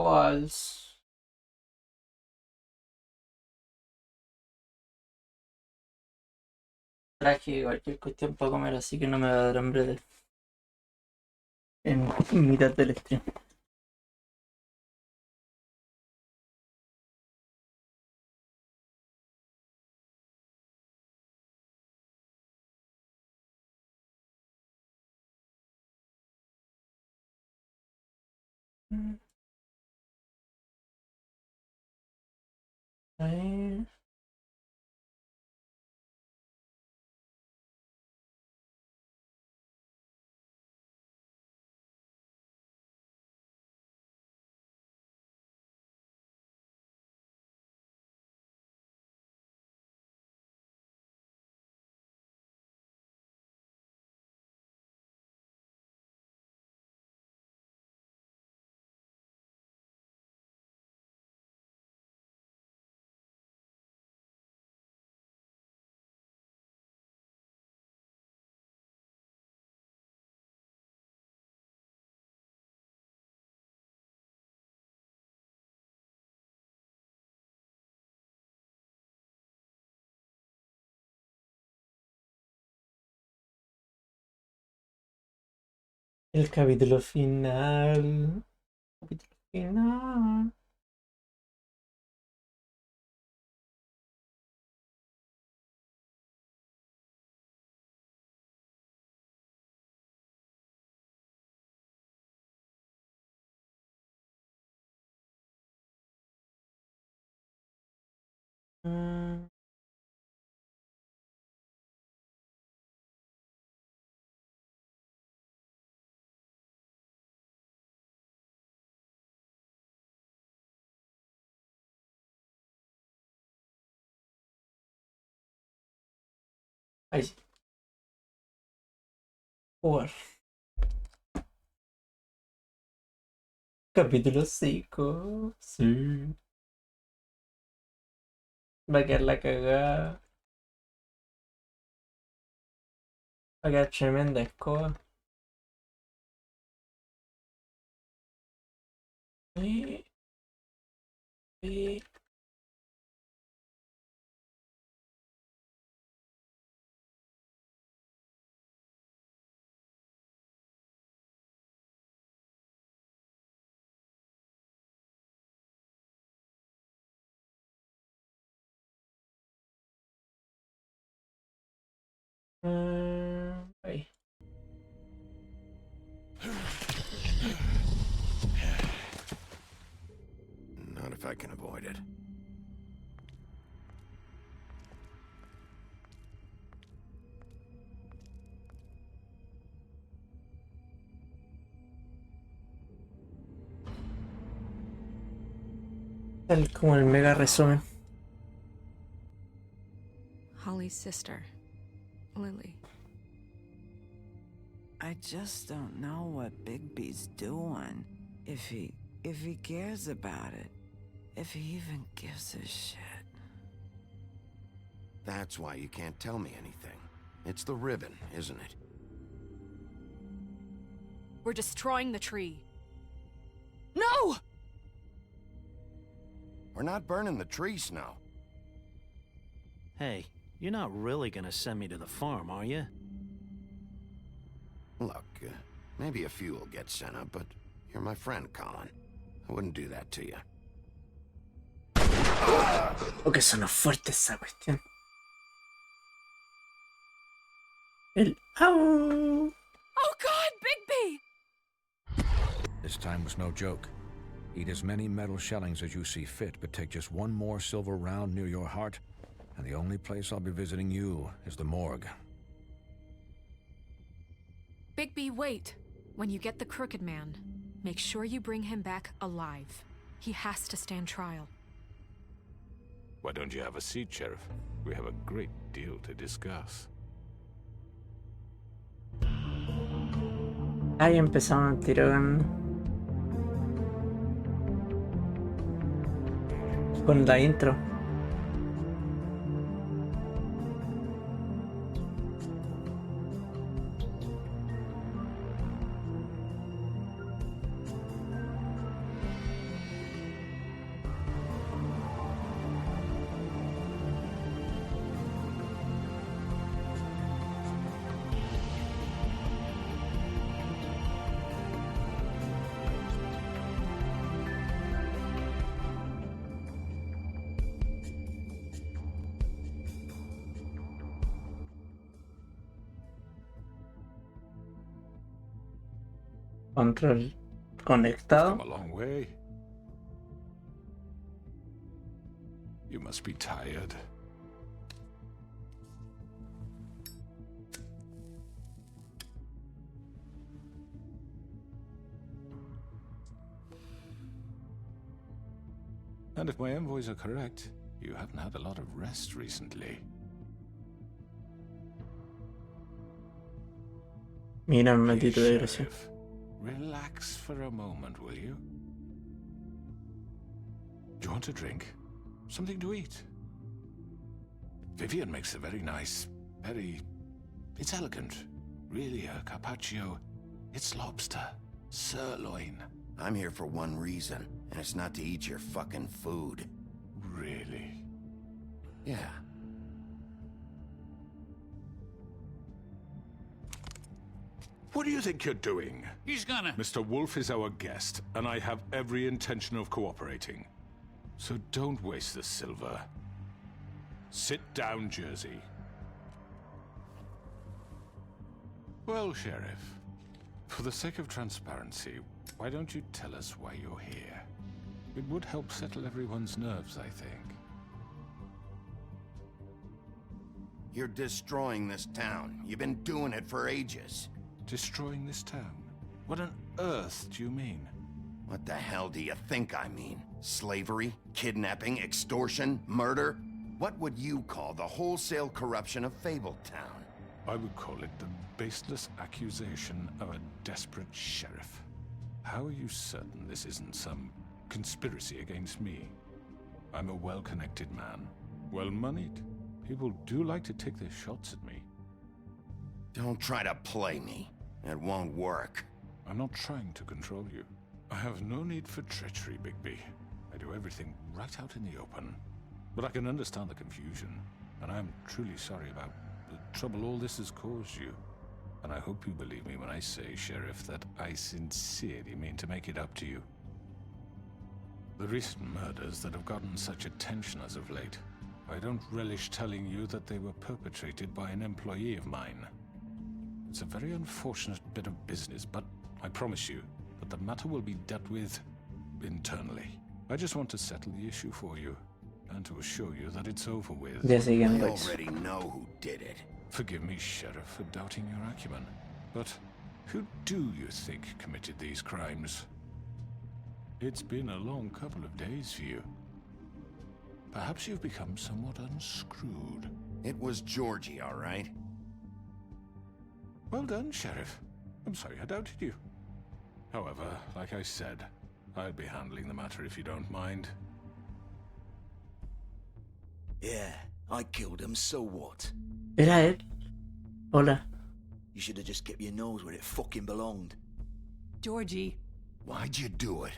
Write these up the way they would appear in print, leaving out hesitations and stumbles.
Vals. Traje cualquier cuestión para comer, así que no me va a dar hambre en mitad del stream. Ahí. El capítulo final. Capítulo final. Ahí sí. Jugar. Capítulo 5. Sí. Va a quedar la cagada. Va a quedar tremenda escoba. Sí. Sí. Ahí. Not if I can avoid it. Tal como el mega resumen. Holly's sister, Lily. I just don't know what Bigby's doing. If he cares about it. If he even gives a shit. That's why you can't tell me anything. It's the ribbon, isn't it? We're destroying the tree. No! We're not burning the tree, Snow. Hey, you're not really gonna send me to the farm, are you? Look, maybe a few will get sent up, but you're my friend, Colin. I wouldn't do that to you. Porque sonó fuerte esa cuestión. El au. Oh God, Bigby! This time was no joke. Eat as many metal shellings as you see fit, but take just one more silver round near your heart, and the only place I'll be visiting you is the morgue. Bigby, wait. When you get the Crooked Man, make sure you bring him back alive. He has to stand trial. Why don't you have a seat, Sheriff? We have a great deal to discuss. Ahí empezamos el tirón. Con la intro. Control Come conectado. a long way. You must be tired. And if my envoys are correct, you haven't had a lot of rest recently. Mira, Hey, maldito desgraciado. Sheriff, relax for a moment, will you? Do you want a drink? Something to eat? Vivian makes a very nice, it's elegant. Really a carpaccio. It's lobster. Sirloin. I'm here for one reason, and it's not to eat your fucking food. Really? Yeah. What do you think you're doing? He's gonna... Mr. Wolf is our guest, and I have every intention of cooperating. So don't waste the silver. Sit down, Jersey. Well, Sheriff, for the sake of transparency, why don't you tell us why you're here? It would help settle everyone's nerves, I think. You're destroying this town. You've been doing it for ages. Destroying this town? What on earth do you mean? What the hell do you think I mean? Slavery? Kidnapping? Extortion? Murder? What would you call the wholesale corruption of Fabletown? I would call it the baseless accusation of a desperate sheriff. How are you certain this isn't some conspiracy against me? I'm a well-connected man, well-moneyed. People do like to take their shots at me. Don't try to play me. It won't work. I'm not trying to control you. I have no need for treachery, Bigby. I do everything right out in the open. But I can understand the confusion, and I'm truly sorry about the trouble all this has caused you. And I hope you believe me when I say, Sheriff, that I sincerely mean to make it up to you. The recent murders that have gotten such attention as of late, I don't relish telling you that they were perpetrated by an employee of mine. It's a very unfortunate bit of business, but I promise you that the matter will be dealt with internally. I just want to settle the issue for you, and to assure you that it's over with. Ya I siguen pues. already know who did it. Forgive me, Sheriff, for doubting your acumen, but who do you think committed these crimes? It's been a long couple of days for you. Perhaps you've become somewhat unscrewed. It was Georgie, all right? Well done, Sheriff. I'm sorry I doubted you. However, like I said, I'll be handling the matter if you don't mind. Yeah, I killed him, so what? Era él. Hola. You should have just kept your nose where it fucking belonged. Georgie. Why'd you do it?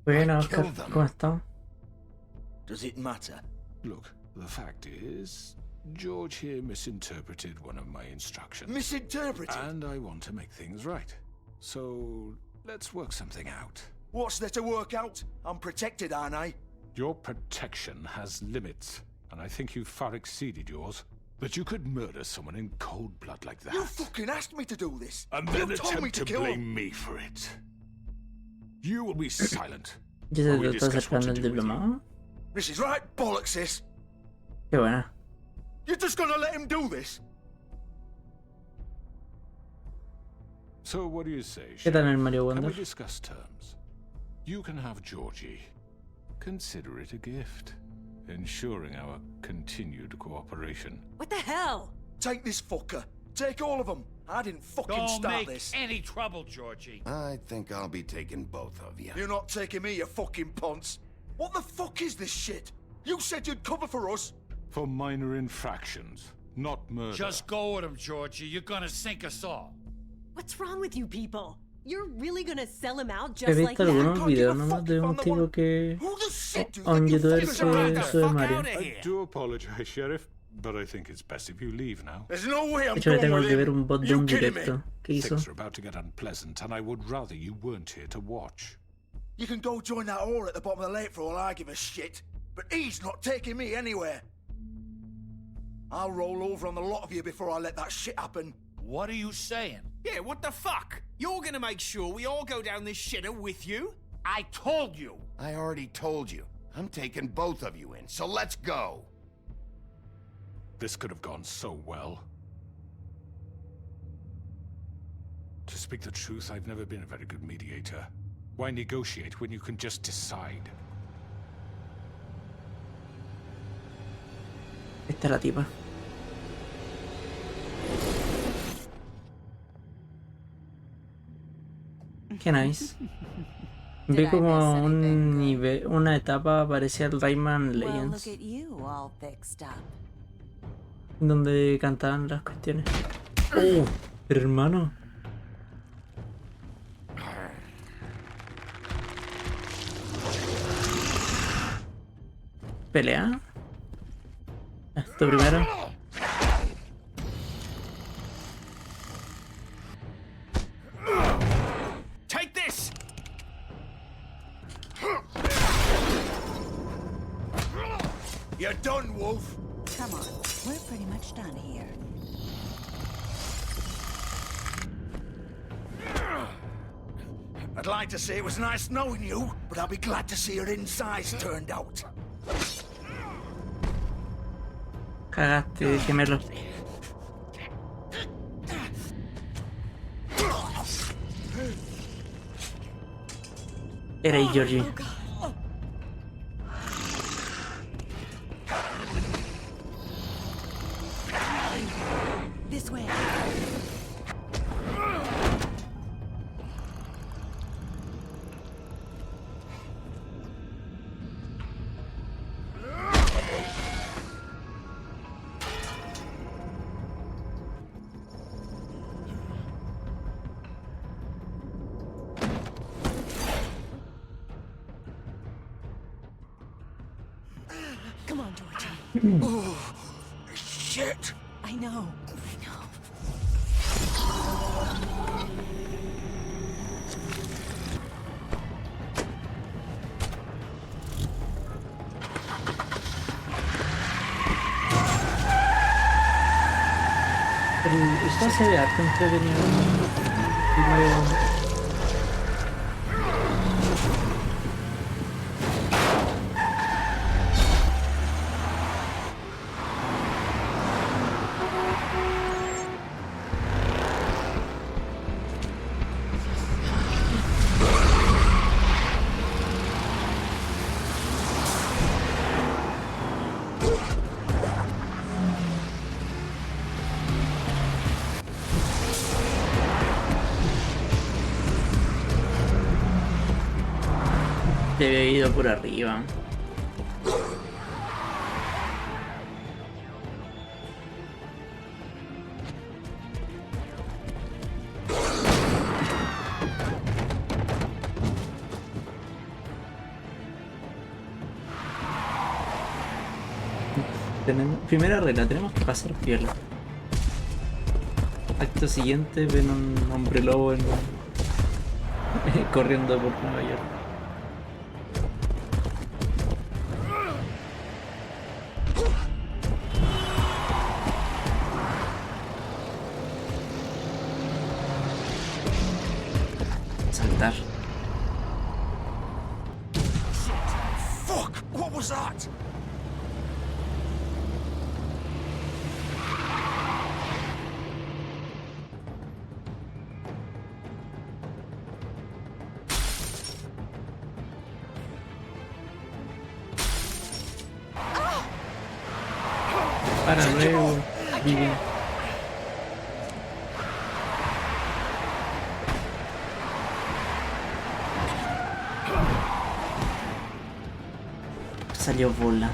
Bueno, I Oscar, killed them. ¿cómo estamos? Does it matter? Look, the fact is, George here misinterpreted one of my instructions. Misinterpreted? And I want to make things right. So, let's work something out. What's there to work out? I'm protected, aren't I? Your protection has limits, and I think you've far exceeded yours. That you could murder someone in cold blood like that. You fucking asked me to do this. And you then told me attempt to to kill blame him. me for it. You will be silent. ¿Ya while se we te está discuss what acercando to el do with you. diplomado? This is right bollocks, sis. Qué buena. You're just gonna let him do this? So what do you say, ¿Qué tal el Sheriff? Mario Can we Wonder? discuss terms? You can have Georgie. Consider it a gift, ensuring our continued cooperation. What the hell? Take this fucker. Take all of them. I didn't fucking Don't start make this. any trouble, Georgie. I think I'll be taking both of you. You're not taking me, you fucking ponce. What the fuck is this shit? You said you'd cover for us. For minor infractions, not murder. Just go with him, Georgie. You're gonna sink us all. What's wrong with you people? You're really gonna sell him out He just like visto that? algunos Can't give a videos nomás fuck de if un I'm the tipo one- que... Who the shit do you Un think you youtuber fuckers que are? hizo de Mario. I do apologize, Sheriff, but I think it's best if you leave now. There's no way I'm De hecho, le going tengo with que ver him. un bot de You un kidding me? directo que hizo. Things are about to get unpleasant, and I would rather you weren't here to watch. You can go join that whore at the bottom of the lake for all I give a shit. But he's not taking me anywhere. I'll roll over on the lot of you before I let that shit happen. What are you saying? Yeah, what the fuck? You're gonna make sure we all go down this shitter with you? I told you. I already told you. I'm taking both of you in, so let's go. This could have gone so well. To speak the truth, I've never been a very good mediator. Why negotiate when you can just decide? Esta es la tipa. Qué nice. Vi como un nivel, una etapa parecía el Rayman Legends, donde cantaban las cuestiones. Oh, pero hermano. Pelea. Esto primero. Take this! You're done, Wolf. Come on, we're pretty much done here. I'd like to say it was nice knowing you, but I'll be glad to see your insides turned out. Cagaste, gemelo. Era ahí, Georgie. This way. Come on, Georgie. Oh, shit. I know. Pero esto se ve harto entretenido. Y luego... Te había ido por arriba. Primera regla, tenemos que pasar piola. Acto siguiente, ven un hombre lobo corriendo por Nueva York. Saltar. Fuck! What was that? Para luego, Vivian. Salió bola.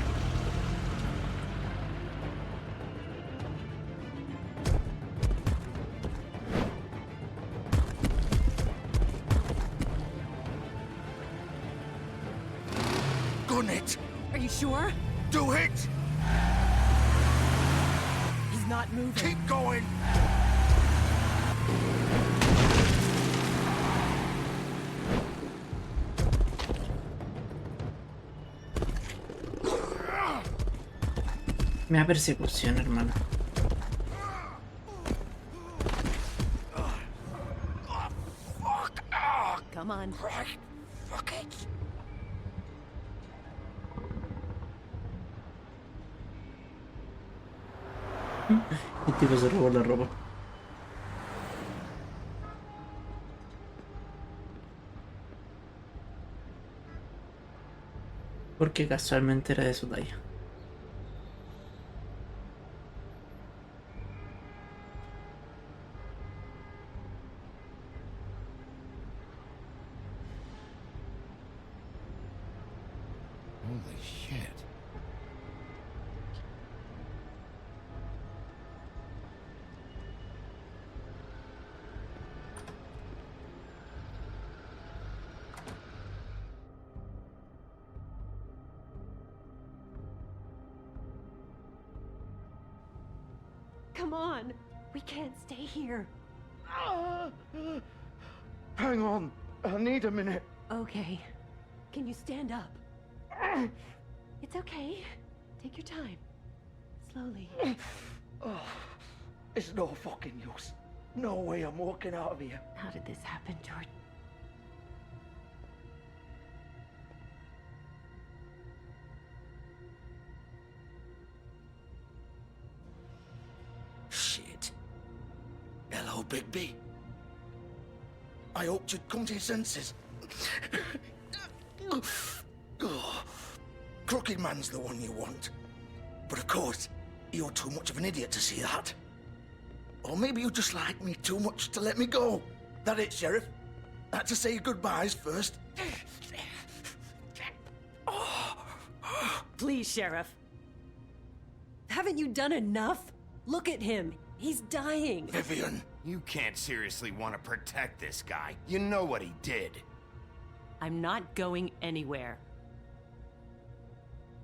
Gun it. Are you sure? Do it. He's not moving. Keep going. Me da persecución, hermano. Right, fuck it. El tipo se robó la ropa. Porque casualmente era de su talla. Holy shit. Come on. We can't stay here. Hang on. I need a minute. Okay. Can you stand up? It's okay. Take your time. Slowly. It's no fucking use. No way I'm walking out of here. How did this happen, George? Shit. Hello, Bigby. I hoped you'd come to your senses. Crooked Man's the one you want. But of course, you're too much of an idiot to see that. Or maybe you just like me too much to let me go. That it, Sheriff? I had to say your goodbyes first. Please, Sheriff. Haven't you done enough? Look at him. He's dying. Vivian. You can't seriously want to protect this guy. You know what he did. I'm not going anywhere.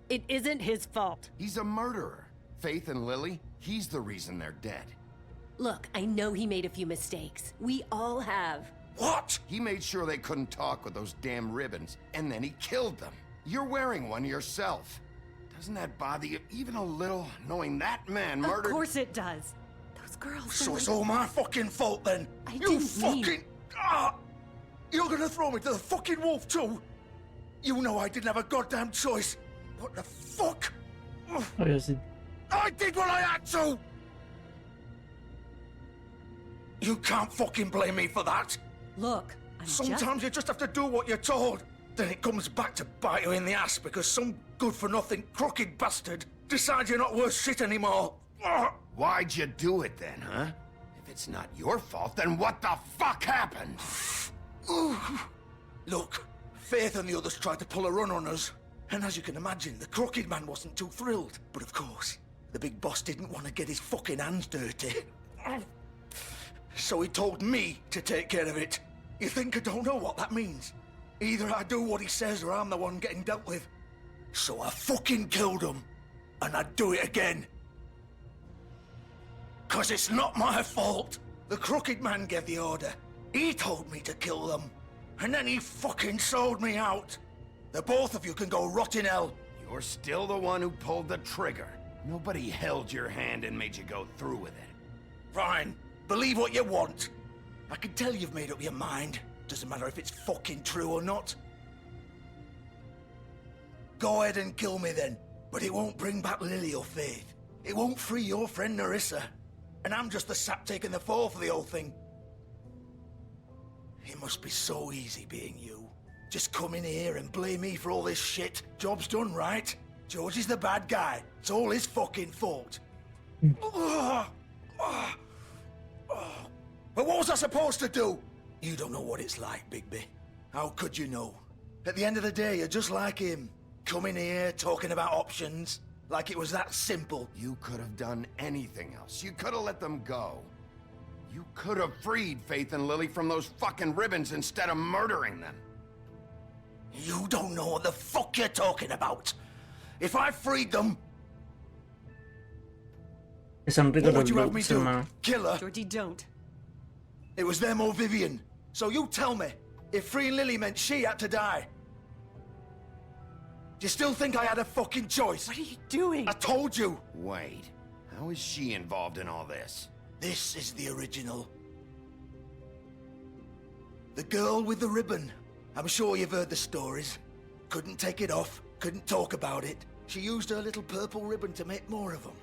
It isn't his fault. He's a murderer. Faith and Lily, he's the reason they're dead. Look, I know he made a few mistakes. We all have. What? He made sure they couldn't talk with those damn ribbons, and then he killed them. You're wearing one yourself. Doesn't that bother you even a little, knowing that man murdered— Of course it does. Those girls— So it's all my fucking fault then? I You didn't fucking— mean— You're gonna throw me to the fucking wolf too? You know I didn't have a goddamn choice. What the fuck? Obviously. I did what I had to! You can't fucking blame me for that. Look, I'm Sometimes you just have to do what you're told. Then it comes back to bite you in the ass because some good-for-nothing crooked bastard decides you're not worth shit anymore. Why'd you do it then, huh? If it's not your fault, then what the fuck happened? Look, Faith and the others tried to pull a run on us. And as you can imagine, the Crooked Man wasn't too thrilled. But of course, the big boss didn't want to get his fucking hands dirty. So he told me to take care of it. You think I don't know what that means? Either I do what he says or I'm the one getting dealt with. So I fucking killed him. And I'd do it again. 'Cause it's not my fault. The Crooked Man gave the order. He told me to kill them. And then he fucking sold me out. The both of you can go rot in hell. You're still the one who pulled the trigger. Nobody held your hand and made you go through with it. Fine. Believe what you want. I can tell you've made up your mind. Doesn't matter if it's fucking true or not. Go ahead and kill me then. But it won't bring back Lily or Faith. It won't free your friend Nerissa. And I'm just the sap taking the fall for the whole thing. It must be so easy being you. Just come in here and blame me for all this shit. Job's done, right? George is the bad guy. It's all his fucking fault. But what was I supposed to do? You don't know what it's like, Bigby. How could you know? At the end of the day, you're just like him. Coming here, talking about options. Like it was that simple. You could have done anything else. You could have let them go. You could have freed Faith and Lily from those fucking ribbons instead of murdering them. You don't know what the fuck you're talking about. If I freed them... What would you have me do? Kill her? Georgie, don't. It was them or Vivian. So you tell me, if freeing Lily meant she had to die. Do you still think I had a fucking choice? What are you doing? I told you. Wait, how is she involved in all this? This is the original. The girl with the ribbon. I'm sure you've heard the stories. Couldn't take it off, couldn't talk about it. She used her little purple ribbon to make more of them.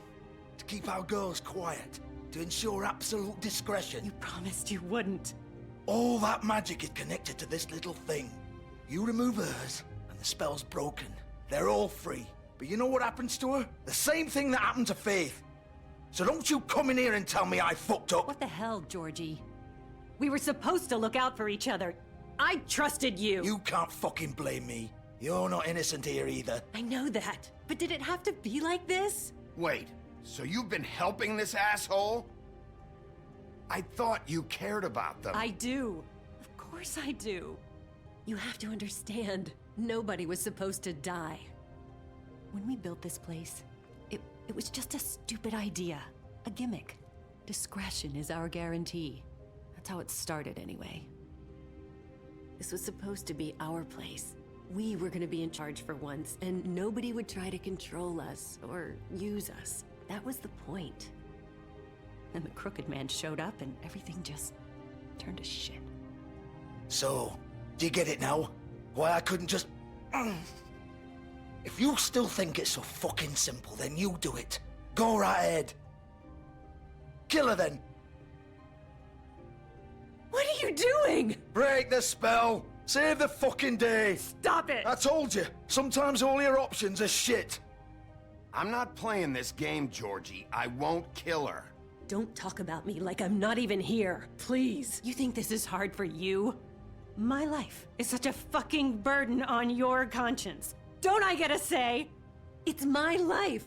To keep our girls quiet. To ensure absolute discretion. You promised you wouldn't. All that magic is connected to this little thing. You remove hers, and the spell's broken. They're all free. But you know what happens to her? The same thing that happened to Faith. So don't you come in here and tell me I fucked up. What the hell, Georgie? We were supposed to look out for each other. I trusted you. You can't fucking blame me. You're not innocent here either. I know that. But did it have to be like this? Wait, so you've been helping this asshole? I thought you cared about them. I do. Of course I do. You have to understand, nobody was supposed to die. When we built this place, it was just a stupid idea. A gimmick. Discretion is our guarantee. That's how it started anyway. This was supposed to be our place. We were gonna be in charge for once, and nobody would try to control us or use us. That was the point. Then the crooked man showed up and everything just turned to shit. So, do you get it now? Why I couldn't just... If you still think it's so fucking simple, then you do it. Go right ahead. Kill her then. What are you doing? Break the spell. Save the fucking day. Stop it. I told you, sometimes all your options are shit. I'm not playing this game, Georgie. I won't kill her. Don't talk about me like I'm not even here, please. You think this is hard for you? My life is such a fucking burden on your conscience. Don't I get a say? It's my life.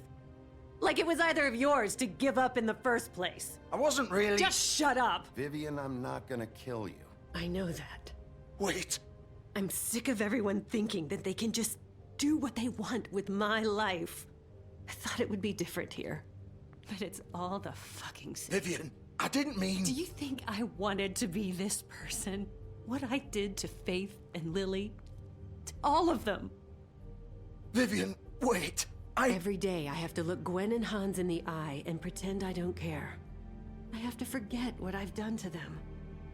Like it was either of yours to give up in the first place. I wasn't really... Just shut up. Vivian, I'm not gonna kill you. I know that. Wait. I'm sick of everyone thinking that they can just do what they want with my life. I thought it would be different here. But it's all the fucking same. Vivian, I didn't mean... Do you think I wanted to be this person? What I did to Faith and Lily? To all of them. Vivian, wait. Every day I have to look Gwen and Hans in the eye and pretend I don't care. I have to forget what I've done to them.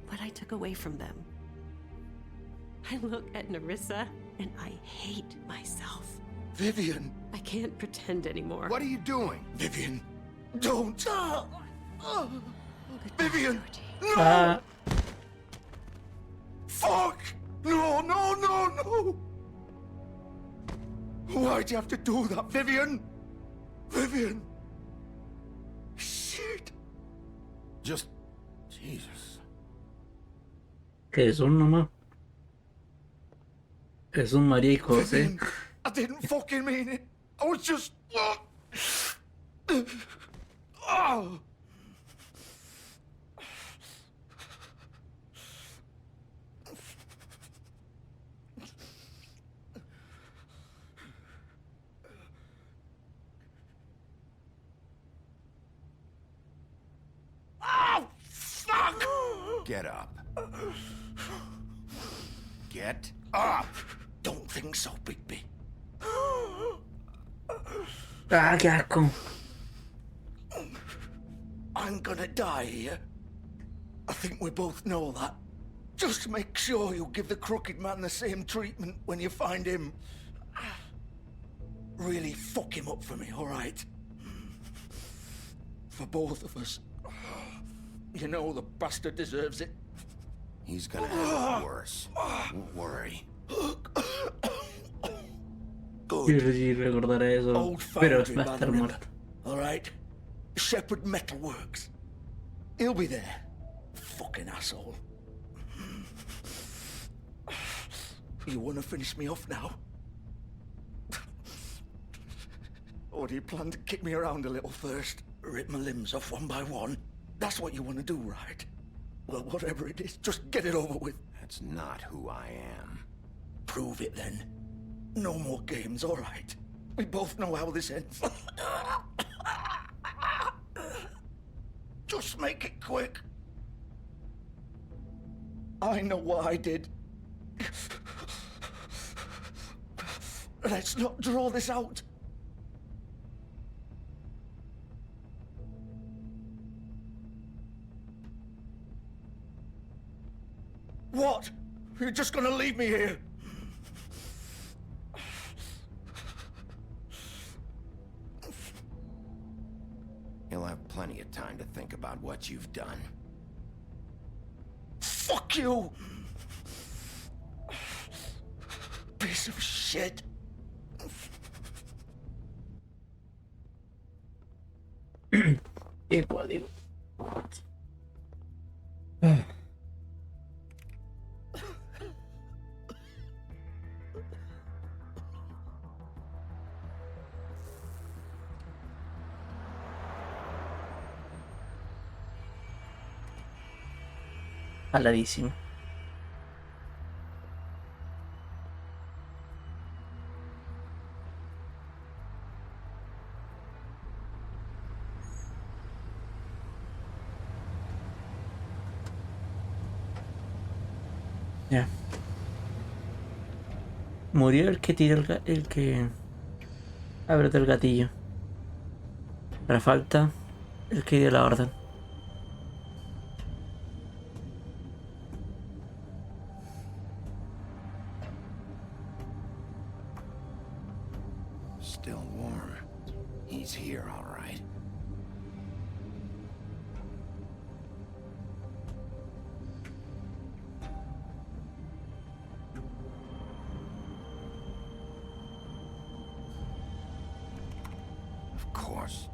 What I took away from them. I look at Nerissa and I hate myself. Vivian. I can't pretend anymore. What are you doing? Vivian, don't. Vivian, Georgie. no! Fuck! No, no, no, no! Why'd you have to do that, Vivian? Vivian! Shit! Just... Jesus. ¿Qué es un nomás? Es un María y José. Vivian, I didn't fucking mean it. I was just... Oh. Oh, fuck! Get up. Get up! Don't think so, Bigby. Ah, qué asco. I'm gonna die here. I think we both know that. Just make sure you give the crooked man the same treatment when you find him. Really fuck him up for me, alright? For both of us. You know the bastard deserves it. He's gonna have it worse. Don't worry. Good. Y recordaré eso, Old pero foundry va a by estar the river. muerto. Alright? Shepherd Metalworks. He'll be there. Fucking asshole. You wanna finish me off now? Or do you plan to kick me around a little first? Rip my limbs off one by one? That's what you wanna do, right? Well, whatever it is, just get it over with. That's not who I am. Prove it then. No more games, alright? We both know how this ends. Just make it quick. I know what I did. Let's not draw this out. What? You're just gonna leave me here? You'll have plenty of time to think about what you've done. Fuck you! Piece of shit. Digo. Jaladísimo. Ya. Murió el que tira el que abre el gatillo. Ahora falta el que dio la orden. Still warm. He's here, all right. Of course.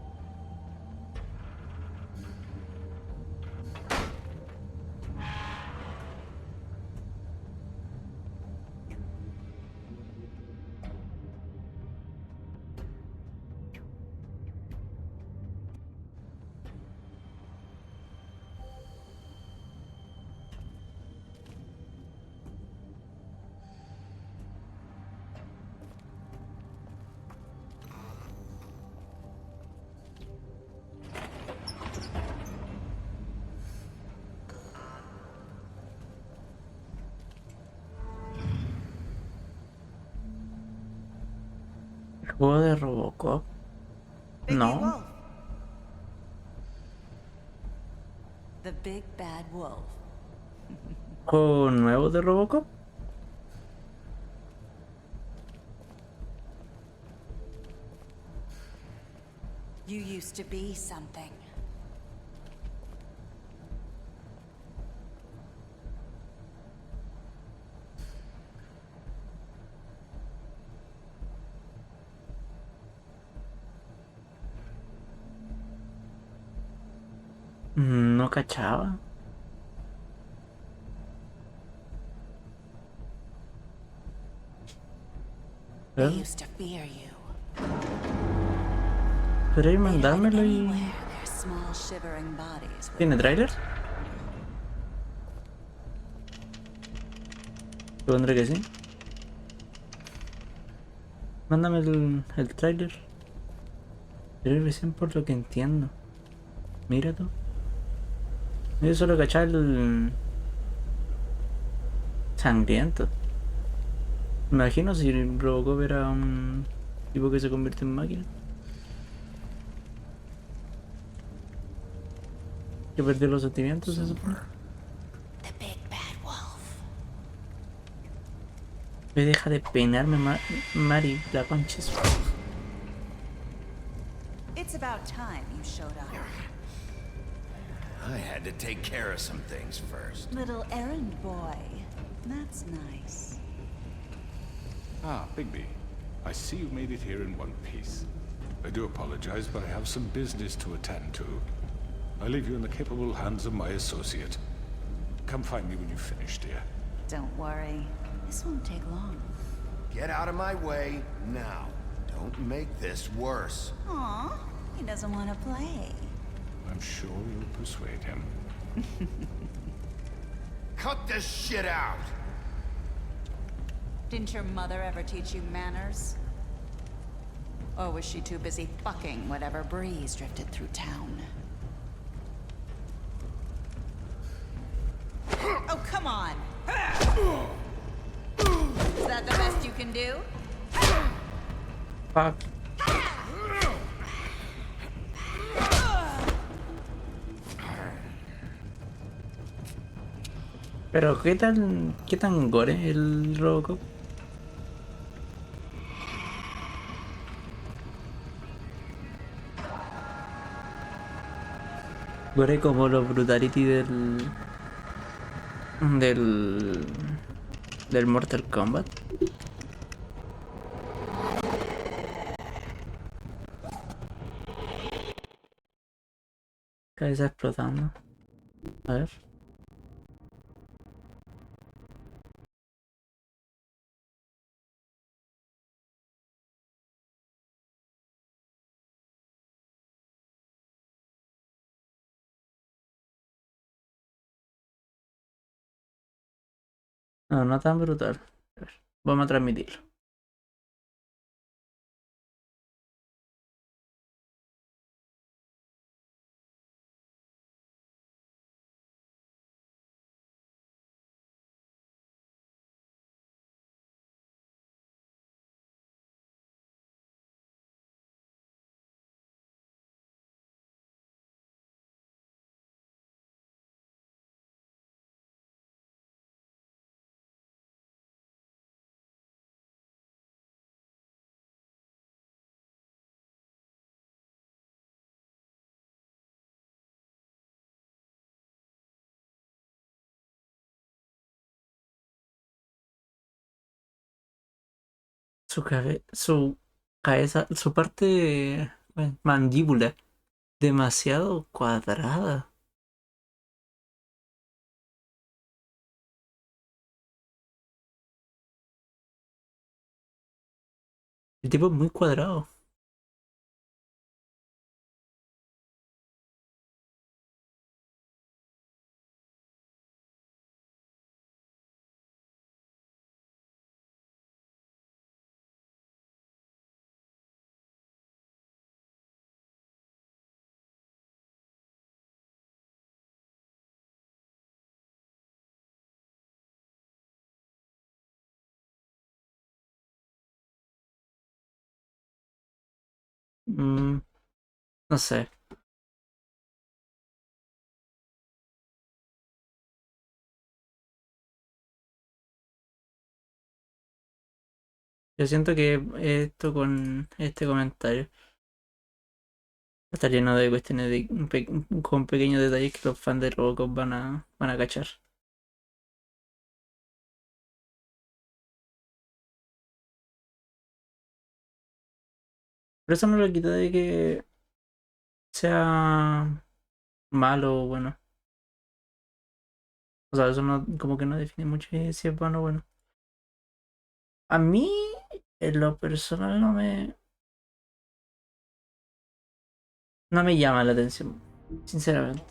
¿Juego de Robocop? No. The big bad wolf. ¿Juego nuevo de Robocop? You used to be something. No cachaba. I used to fear you. Pero ahí mandármelo y... Their small shivering bodies were ¿Tiene tráiler? Supondré que sí. Mándame el tráiler. Pero recién por lo que entiendo. Mira tú. Yo solo cachaba el... sangriento. Me imagino si Robocop era un tipo que se convierte en máquina. Que perdió los sentimientos, se supone. the big bad wolf. Me deja de penarme, Mari, la concha. It's about time you showed up. I had to take care of some things first. Little errand boy. That's nice. Ah, Bigby. I see you made it here in one piece. I do apologize, but I have some business to attend to. I leave you in the capable hands of my associate. Come find me when you've finished, dear. Don't worry. This won't take long. Get out of my way now. Don't make this worse. Aw, he doesn't want to play. I'm sure you'll persuade him. Cut this shit out! Didn't your mother ever teach you manners? Or was she too busy fucking whatever breeze drifted through town? Oh, come on! Is that the best you can do? Fuck. Pero qué tan gore el Robocop? Gore como los brutality del del Mortal Kombat. Cabeza explotando. A ver. No, no tan brutal. A ver, vamos a transmitirlo. Su cabeza, su parte mandíbula, demasiado cuadrada. El tipo es muy cuadrado. Mm, no sé. Yo siento que esto con este comentario está lleno de cuestiones con pequeños detalles que los fans de Robocop van a cachar. Pero eso no lo quita de que sea malo o bueno. O sea, eso no, como que no define mucho si es bueno o bueno. A mí, en lo personal, no me llama la atención, sinceramente.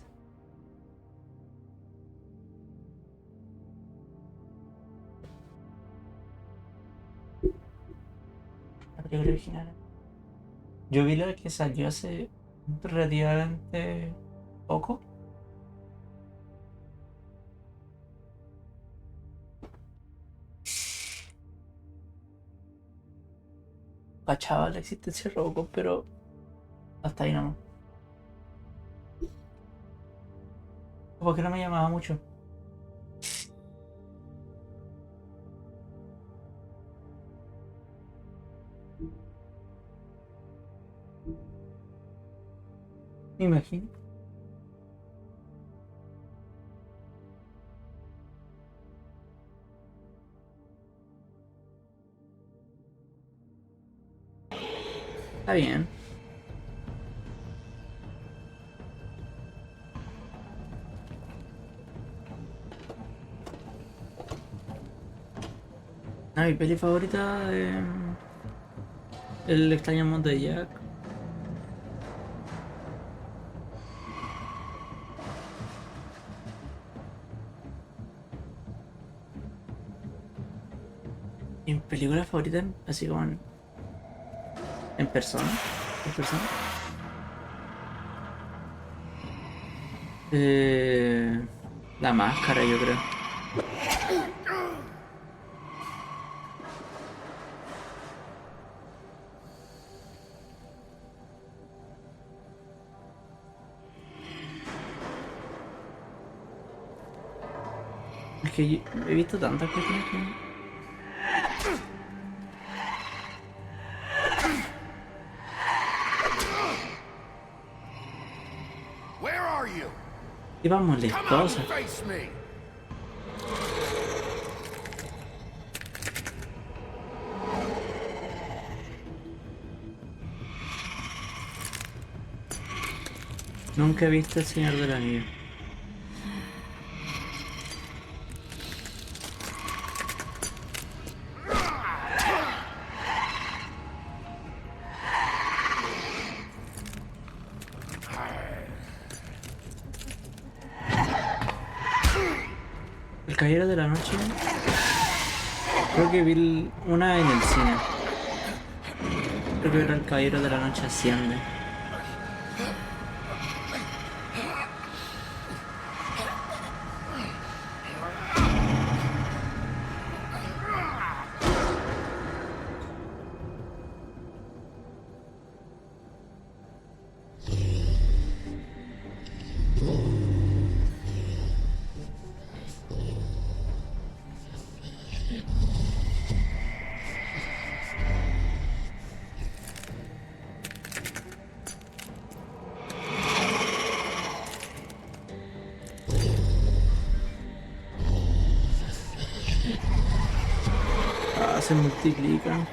La película original. Yo vi la que salió hace relativamente poco. Cachaba la existencia de Robocop, pero hasta ahí nomás. Porque no me llamaba mucho. Me imagino. Está bien. Ah, mi peli favorita es El extraño mundo de Jack. Y mi película favorita, así como en persona. En persona. La máscara, yo creo. Es que he visto tantas cuestiones que... Where are you? Iba Come out molestosa. and face me. Nunca he visto el Señor del Anillo. El Caballero de la Noche. Creo que vi una en el cine. Creo que era el Caballero de la Noche Asciende. Ah, se multiplican.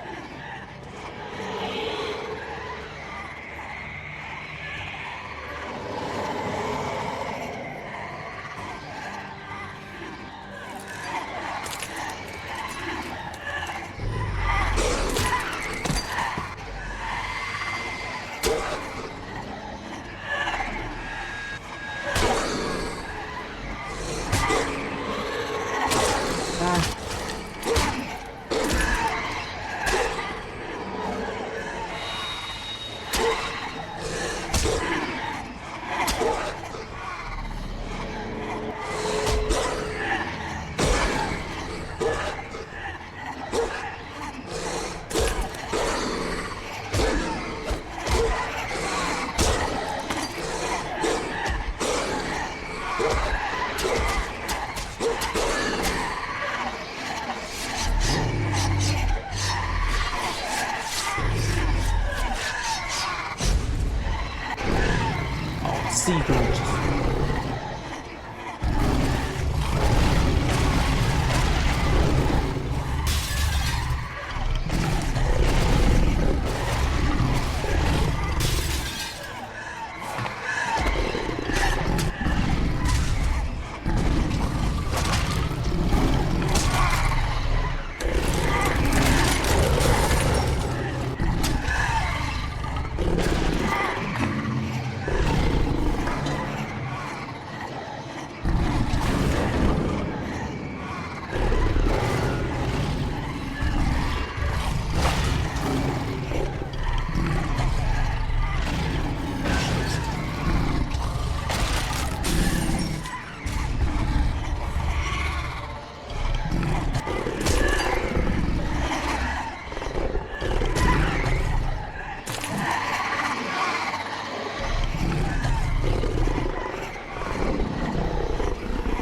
Sí, conchas.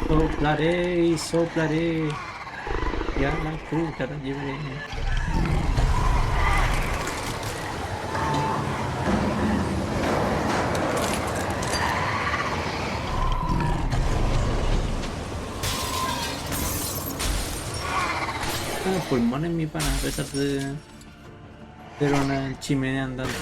Soplaré y soplaré. Ya la fruta la llevaré. Tengo pulmones mi pana, a pesar de ser una chimenea andando.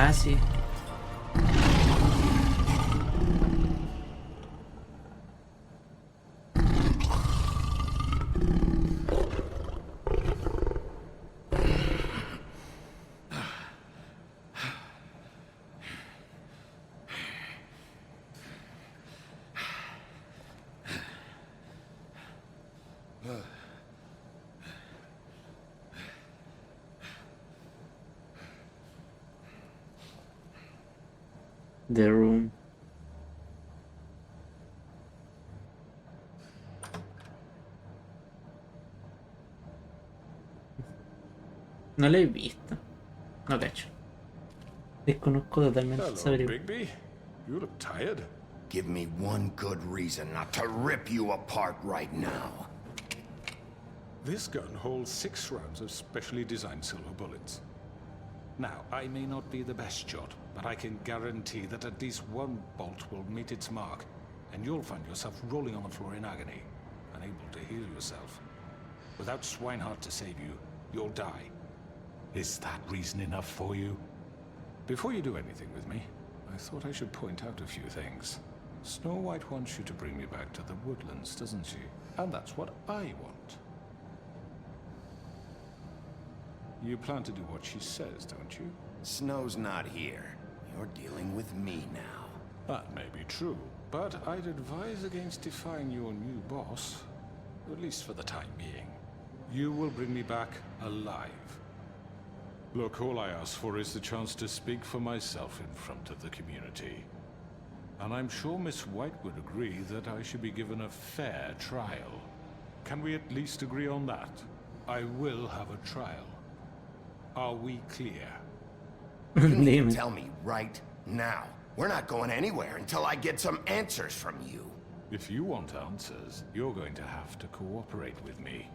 Ah, sí. The Room. No la he visto. No cacho. Desconozco totalmente esa Hello, película. Bigby. You look tired. Give me one good reason not to rip you apart right now. This gun holds 6 rounds of specially designed silver bullets. Now, I may not be the best shot, but I can guarantee that at least one bolt will meet its mark, and you'll find yourself rolling on the floor in agony, unable to heal yourself. Without Swinehart to save you, you'll die. Is that reason enough for you? Before you do anything with me, I thought I should point out a few things. Snow White wants you to bring me back to the woodlands, doesn't she? And that's what I want. You plan to do what she says, don't you? Snow's not here. You're dealing with me now. That may be true, but I'd advise against defying your new boss, at least for the time being. You will bring me back alive. Look, all I ask for is the chance to speak for myself in front of the community. And I'm sure Miss White would agree that I should be given a fair trial. Can we at least agree on that? I will have a trial. Are we clear? You need to tell me right now. We're not going anywhere until I get some answers from you. If you want answers, you're going to have to cooperate with me.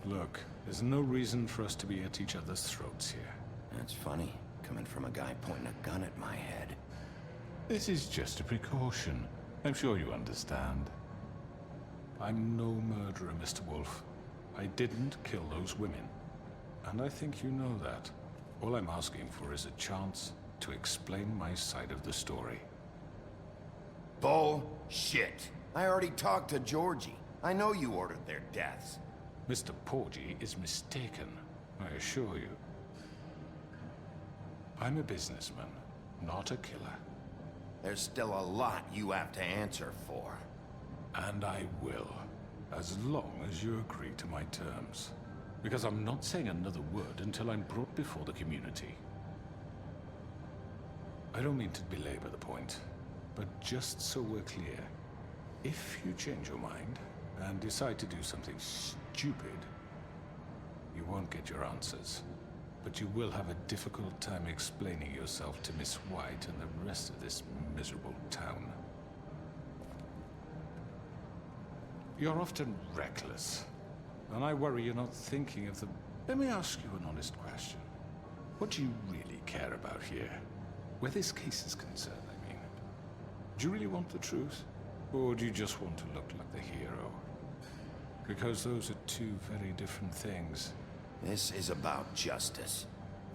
Look, there's no reason for us to be at each other's throats here. That's funny, coming from a guy pointing a gun at my head. This is just a precaution. I'm sure you understand. I'm no murderer, Mr. Wolf. I didn't kill those women. And I think you know that. All I'm asking for is a chance to explain my side of the story. Bullshit. I already talked to Georgie. I know you ordered their deaths. Mr. Porgy is mistaken, I assure you. I'm a businessman, not a killer. There's still a lot you have to answer for. And I will, as long as you agree to my terms. Because I'm not saying another word until I'm brought before the community. I don't mean to belabor the point, but just so we're clear, if you change your mind and decide to do something stupid, you won't get your answers. But you will have a difficult time explaining yourself to Miss White and the rest of this miserable town. You're often reckless, and I worry you're not thinking of the... Let me ask you an honest question. What do you really care about here? Where this case is concerned, I mean. Do you really want the truth? Or do you just want to look like the hero? Because those are two very different things. This is about justice.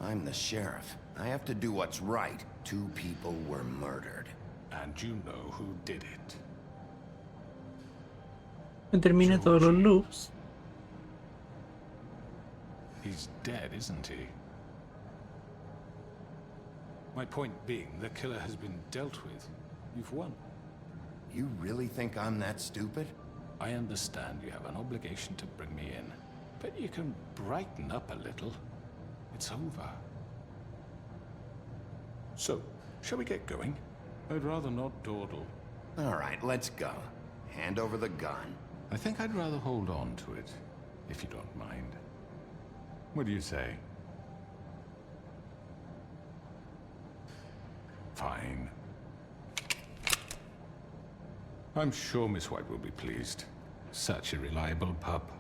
I'm the sheriff. I have to do what's right. 2 people were murdered. And you know who did it. Me terminé todos los loops. He's dead, isn't he? My point being, the killer has been dealt with. You've won. You really think I'm that stupid? I understand you have an obligation to bring me in, but you can brighten up a little. It's over. So, shall we get going? I'd rather not dawdle. All right, let's go. Hand over the gun. I think I'd rather hold on to it, if you don't mind. What do you say? Fine. I'm sure Miss White will be pleased. Such a reliable pup.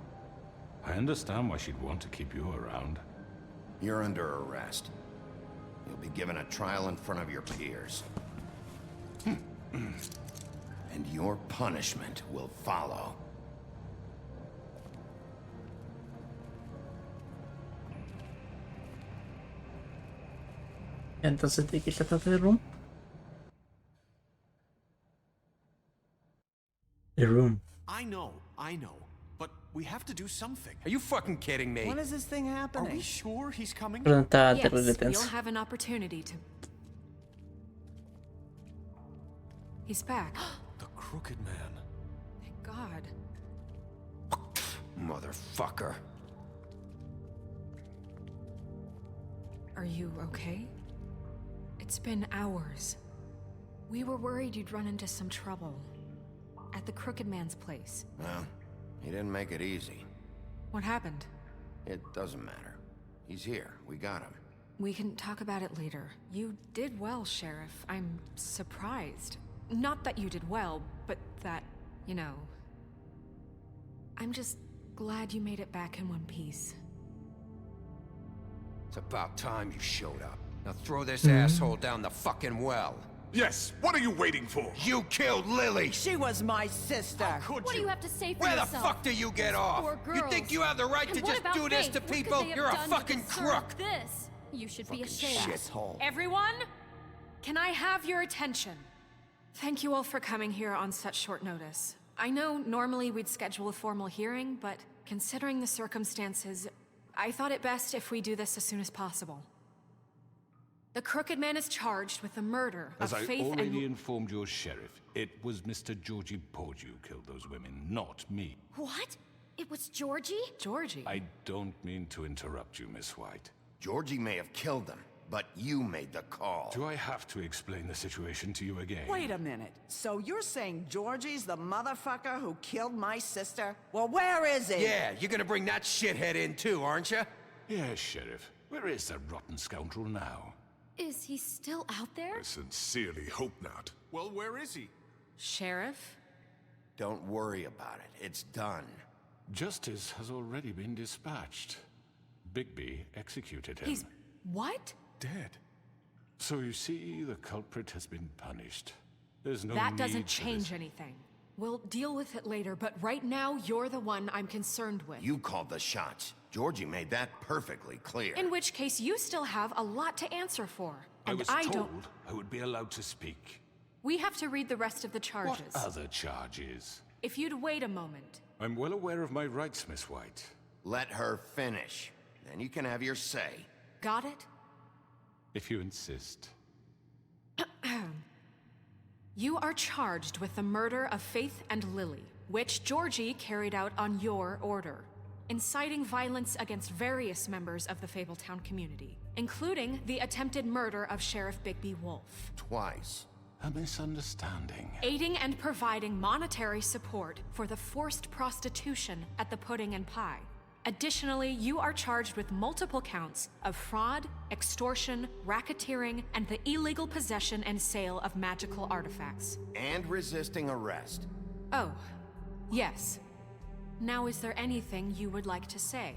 I understand why she'd want to keep you around. You're under arrest. You'll be given a trial in front of your peers. And your punishment will follow. Entonces, ¿de qué se trata The Room? The Room. I know. But we have to do something. Are you fucking kidding me? When is this thing Are happening? we sure he's coming? Perdón, estaba Yes, terrible you'll tenso. have an opportunity to... He's back. The Crooked Man. Thank God. Motherfucker. Are you okay? It's been hours. We were worried you'd run into some trouble. At the Crooked Man's place. Well, he didn't make it easy. What happened? It doesn't matter. He's here. We got him. We can talk about it later. You did well, Sheriff. I'm surprised. Not that you did well, but that, you know... I'm just glad you made it back in one piece. It's about time you showed up. Now throw this asshole down the fucking well. Yes, what are you waiting for? You killed Lily! She was my sister. What do you have to say for Where yourself? the fuck do you get off? Poor You girls. think you have the right to And what just about do this Faith? to What could people? they have You're a done to fucking deserve crook! This? You should be ashamed. Shithole. Everyone, can I have your attention? Thank you all for coming here on such short notice. I know normally we'd schedule a formal hearing, but considering the circumstances, I thought it best if we do this as soon as possible. The Crooked Man is charged with the murder As of I Faith already and... informed your sheriff, it was Mr. Georgie Porge who killed those women, not me. What? It was Georgie? Georgie? I don't mean to interrupt you, Miss White. Georgie may have killed them, but you made the call. Do I have to explain the situation to you again? Wait a minute. So you're saying Georgie's the motherfucker who killed my sister? Well, where is he? Yeah, you're gonna bring that shithead in too, aren't you? Yes, Sheriff. Where is that rotten scoundrel now? Is he still out there? I sincerely hope not. Well, where is he? Sheriff? Don't worry about it. It's done. Justice has already been dispatched. Bigby executed him. He's... what? Dead. So you see, the culprit has been punished. There's no That need doesn't for change this. anything. We'll deal with it later, but right now, you're the one I'm concerned with. You called the shots. Georgie made that perfectly clear. In which case, you still have a lot to answer for. I And was I told don't... I would be allowed to speak. We have to read the rest of the charges. What other charges? If you'd wait a moment. I'm well aware of my rights, Miss White. Let her finish. Then you can have your say. Got it? If you insist. You are charged with the murder of Faith and Lily, which Georgie carried out on your order, inciting violence against various members of the Fabletown community, including the attempted murder of Sheriff Bigby Wolf. Twice. A misunderstanding. Aiding and providing monetary support for the forced prostitution at the Pudding and Pie. Additionally, you are charged with multiple counts of fraud, extortion, racketeering, and the illegal possession and sale of magical artifacts. And resisting arrest. Oh, yes. Now, is there anything you would like to say?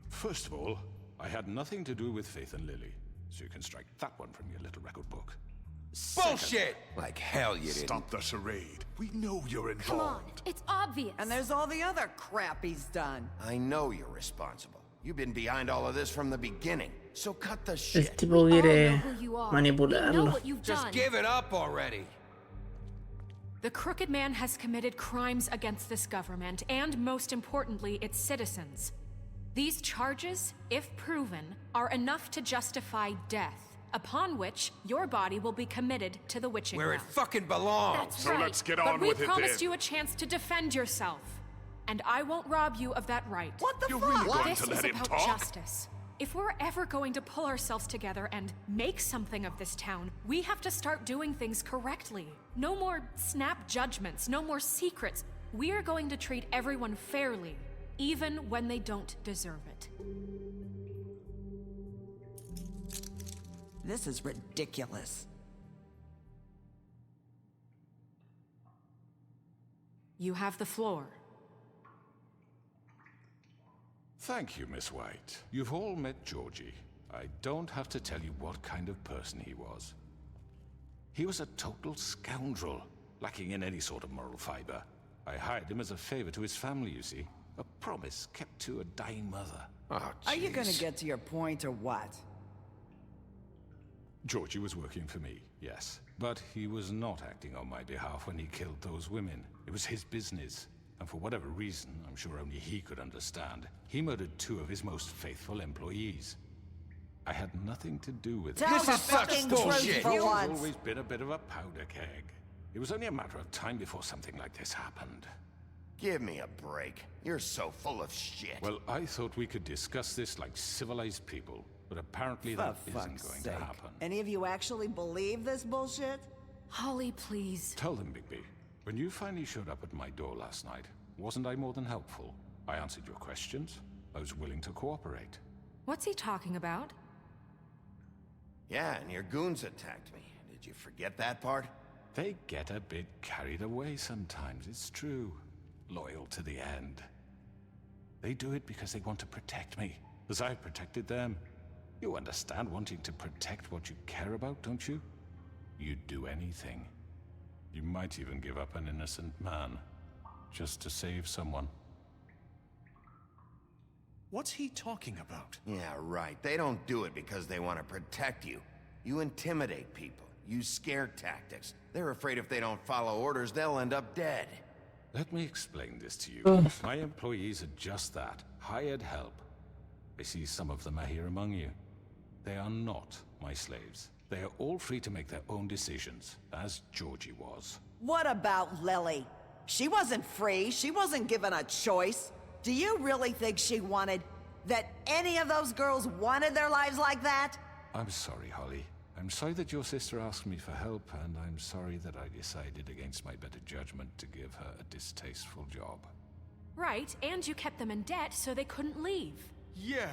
First of all, I had nothing to do with Faith and Lily, so you can strike that one from your little record book. Bullshit! Like hell you didn't. Stop the charade. We know you're involved. Come on, it's obvious. And there's all the other crap he's done. I know you're responsible. You've been behind all of this from the beginning. So cut the El shit. tipo quiere who you are. manipularlo. We know what you've Just done. give it up already. The Crooked Man has committed crimes against this government and, most importantly, its citizens. These charges, if proven, are enough to justify death, upon which your body will be committed to the witching Where it well. fucking belongs. That's So right. let's get But on we with it promised then. you a chance to defend yourself, and I won't rob you of that right. What the You're fuck? really going This to is let him about talk? justice. If we're ever going to pull ourselves together and make something of this town, we have to start doing things correctly. No more snap judgments, no more secrets. We are going to treat everyone fairly, even when they don't deserve it. This is ridiculous. You have the floor. Thank you, Miss White. You've all met Georgie. I don't have to tell you what kind of person he was. He was a total scoundrel, lacking in any sort of moral fiber. I hired him as a favor to his family, you see. A promise kept to a dying mother. Oh, Are you gonna jeez. get to your point or what? Georgie was working for me, yes. But he was not acting on my behalf when he killed those women. It was his business. And for whatever reason, I'm sure only he could understand, he murdered 2 of his most faithful employees. I had nothing to do with it. Tell This the is such fucking bullshit. truth for He's once. always been a bit of a powder keg. It was only a matter of time before something like this happened. Give me a break. You're so full of shit. Well, I thought we could discuss this like civilized people. but apparently For that isn't fuck's going sake. to happen. Any of you actually believe this bullshit? Holly, please. Tell them, Bigby. When you finally showed up at my door last night, wasn't I more than helpful? I answered your questions. I was willing to cooperate. What's he talking about? Yeah, and your goons attacked me. Did you forget that part? They get a bit carried away sometimes, it's true. Loyal to the end. They do it because they want to protect me, as I've protected them. You understand wanting to protect what you care about, don't you? You'd do anything. You might even give up an innocent man, just to save someone. What's he talking about? Yeah, right. They don't do it because they want to protect you. You intimidate people. Use scare tactics. They're afraid if they don't follow orders, they'll end up dead. Let me explain this to you. My employees are just that, hired help. I see some of them are here among you. They are not my slaves. They are all free to make their own decisions, as Georgie was. What about Lily? She wasn't free. She wasn't given a choice. Do you really think she wanted... that any of those girls wanted their lives like that? I'm sorry, Holly. I'm sorry that your sister asked me for help, and I'm sorry that I decided against my better judgment to give her a distasteful job. Right, and you kept them in debt so they couldn't leave. Yeah.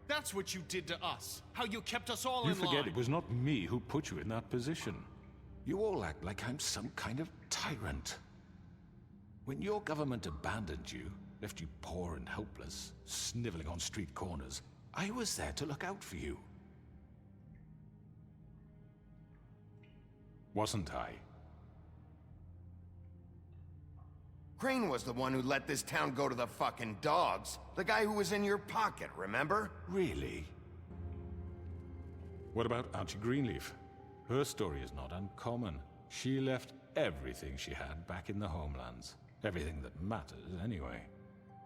That's what you did to us. How you kept us all You in line. forget it was not me who put you in that position. You all act like I'm some kind of tyrant. When your government abandoned you, left you poor and helpless, sniveling on street corners, I was there to look out for you. Wasn't I? Crane was the one who let this town go to the fucking dogs. The guy who was in your pocket, remember? Really? What about Auntie Greenleaf? Her story is not uncommon. She left everything she had back in the homelands. Everything that matters, anyway.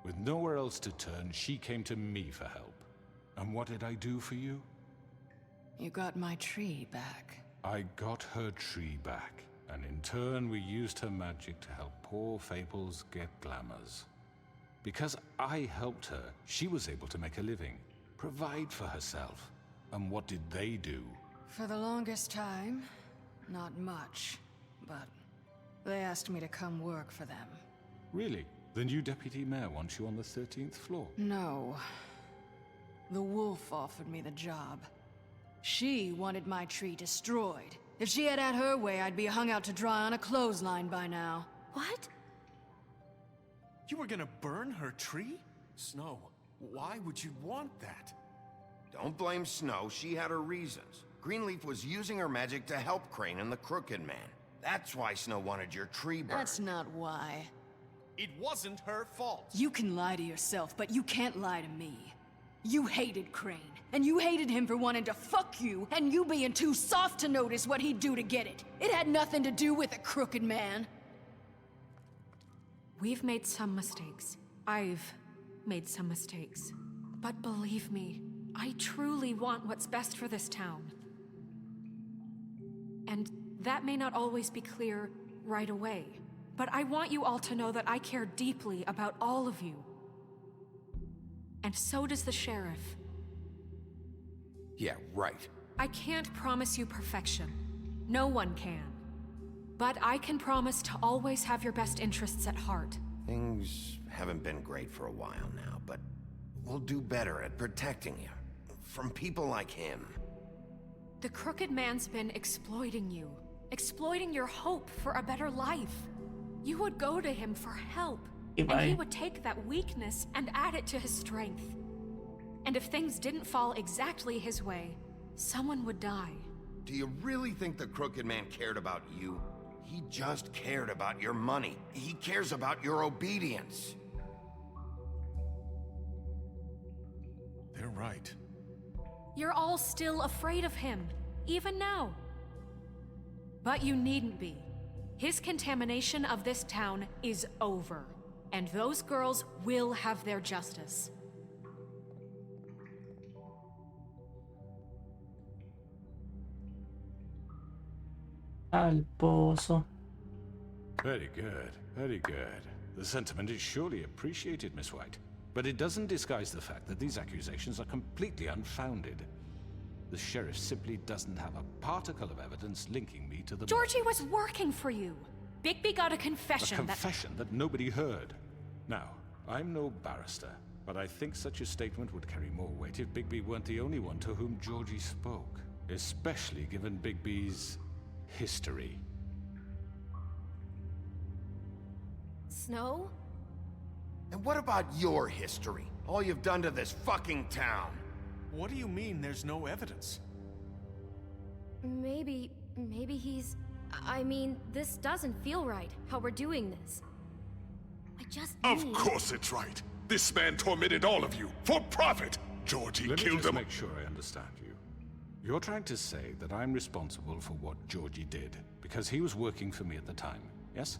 With nowhere else to turn, she came to me for help. And what did I do for you? You got my tree back. I got her tree back, and in turn we used her magic to help poor Fables get glamours. Because I helped her, she was able to make a living, provide for herself. And what did they do? For the longest time, not much, but they asked me to come work for them. Really? The new deputy mayor wants you on the 13th floor? No. The wolf offered me the job. She wanted my tree destroyed. If she had her way, I'd be hung out to dry on a clothesline by now. What? You were gonna burn her tree? Snow, why would you want that? Don't blame Snow, she had her reasons. Greenleaf was using her magic to help Crane and the Crooked Man. That's why Snow wanted your tree burned. That's not why. It wasn't her fault. You can lie to yourself, but you can't lie to me. You hated Crane, and you hated him for wanting to fuck you, and you being too soft to notice what he'd do to get it. It had nothing to do with the Crooked Man. We've made some mistakes. I've made some mistakes. But believe me, I truly want what's best for this town. And that may not always be clear right away. But I want you all to know that I care deeply about all of you. And so does the sheriff. Yeah, right. I can't promise you perfection. No one can. But I can promise to always have your best interests at heart. Things haven't been great for a while now, but we'll do better at protecting you. From people like him. The Crooked Man's been exploiting you. Exploiting your hope for a better life. You would go to him for help. And he would take that weakness and add it to his strength. And if things didn't fall exactly his way, someone would die. Do you really think the Crooked Man cared about you? He just cared about your money. He cares about your obedience. They're right. You're all still afraid of him, even now. But you needn't be. His contamination of this town is over. And those girls will have their justice. Al pozo. Very good, very good. The sentiment is surely appreciated, Miss White. But it doesn't disguise the fact that these accusations are completely unfounded. The sheriff simply doesn't have a particle of evidence linking me to the... Georgie was working for you. Bigby got a confession A confession that nobody heard. Now, I'm no barrister, but I think such a statement would carry more weight if Bigby weren't the only one to whom Georgie spoke. Especially given Bigby's history. Snow? And what about your history? All you've done to this fucking town? What do you mean there's no evidence? Maybe he's... I mean, this doesn't feel right, how we're doing this. I just Of course it's right. This man tormented all of you, for profit! Georgie Let me killed just them. make sure I understand you. You're trying to say that I'm responsible for what Georgie did, because he was working for me at the time, yes?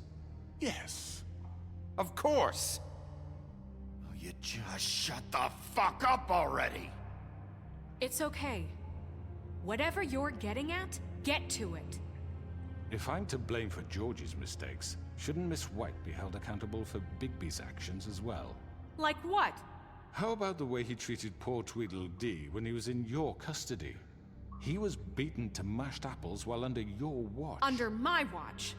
Yes. Of course! Oh, you just shut the fuck up already! It's okay. Whatever you're getting at, get to it. If I'm to blame for Georgie's mistakes, shouldn't Miss White be held accountable for Bigby's actions as well? Like what? How about the way he treated poor Tweedledee when he was in your custody? He was beaten to mashed apples while under your watch. Under my watch.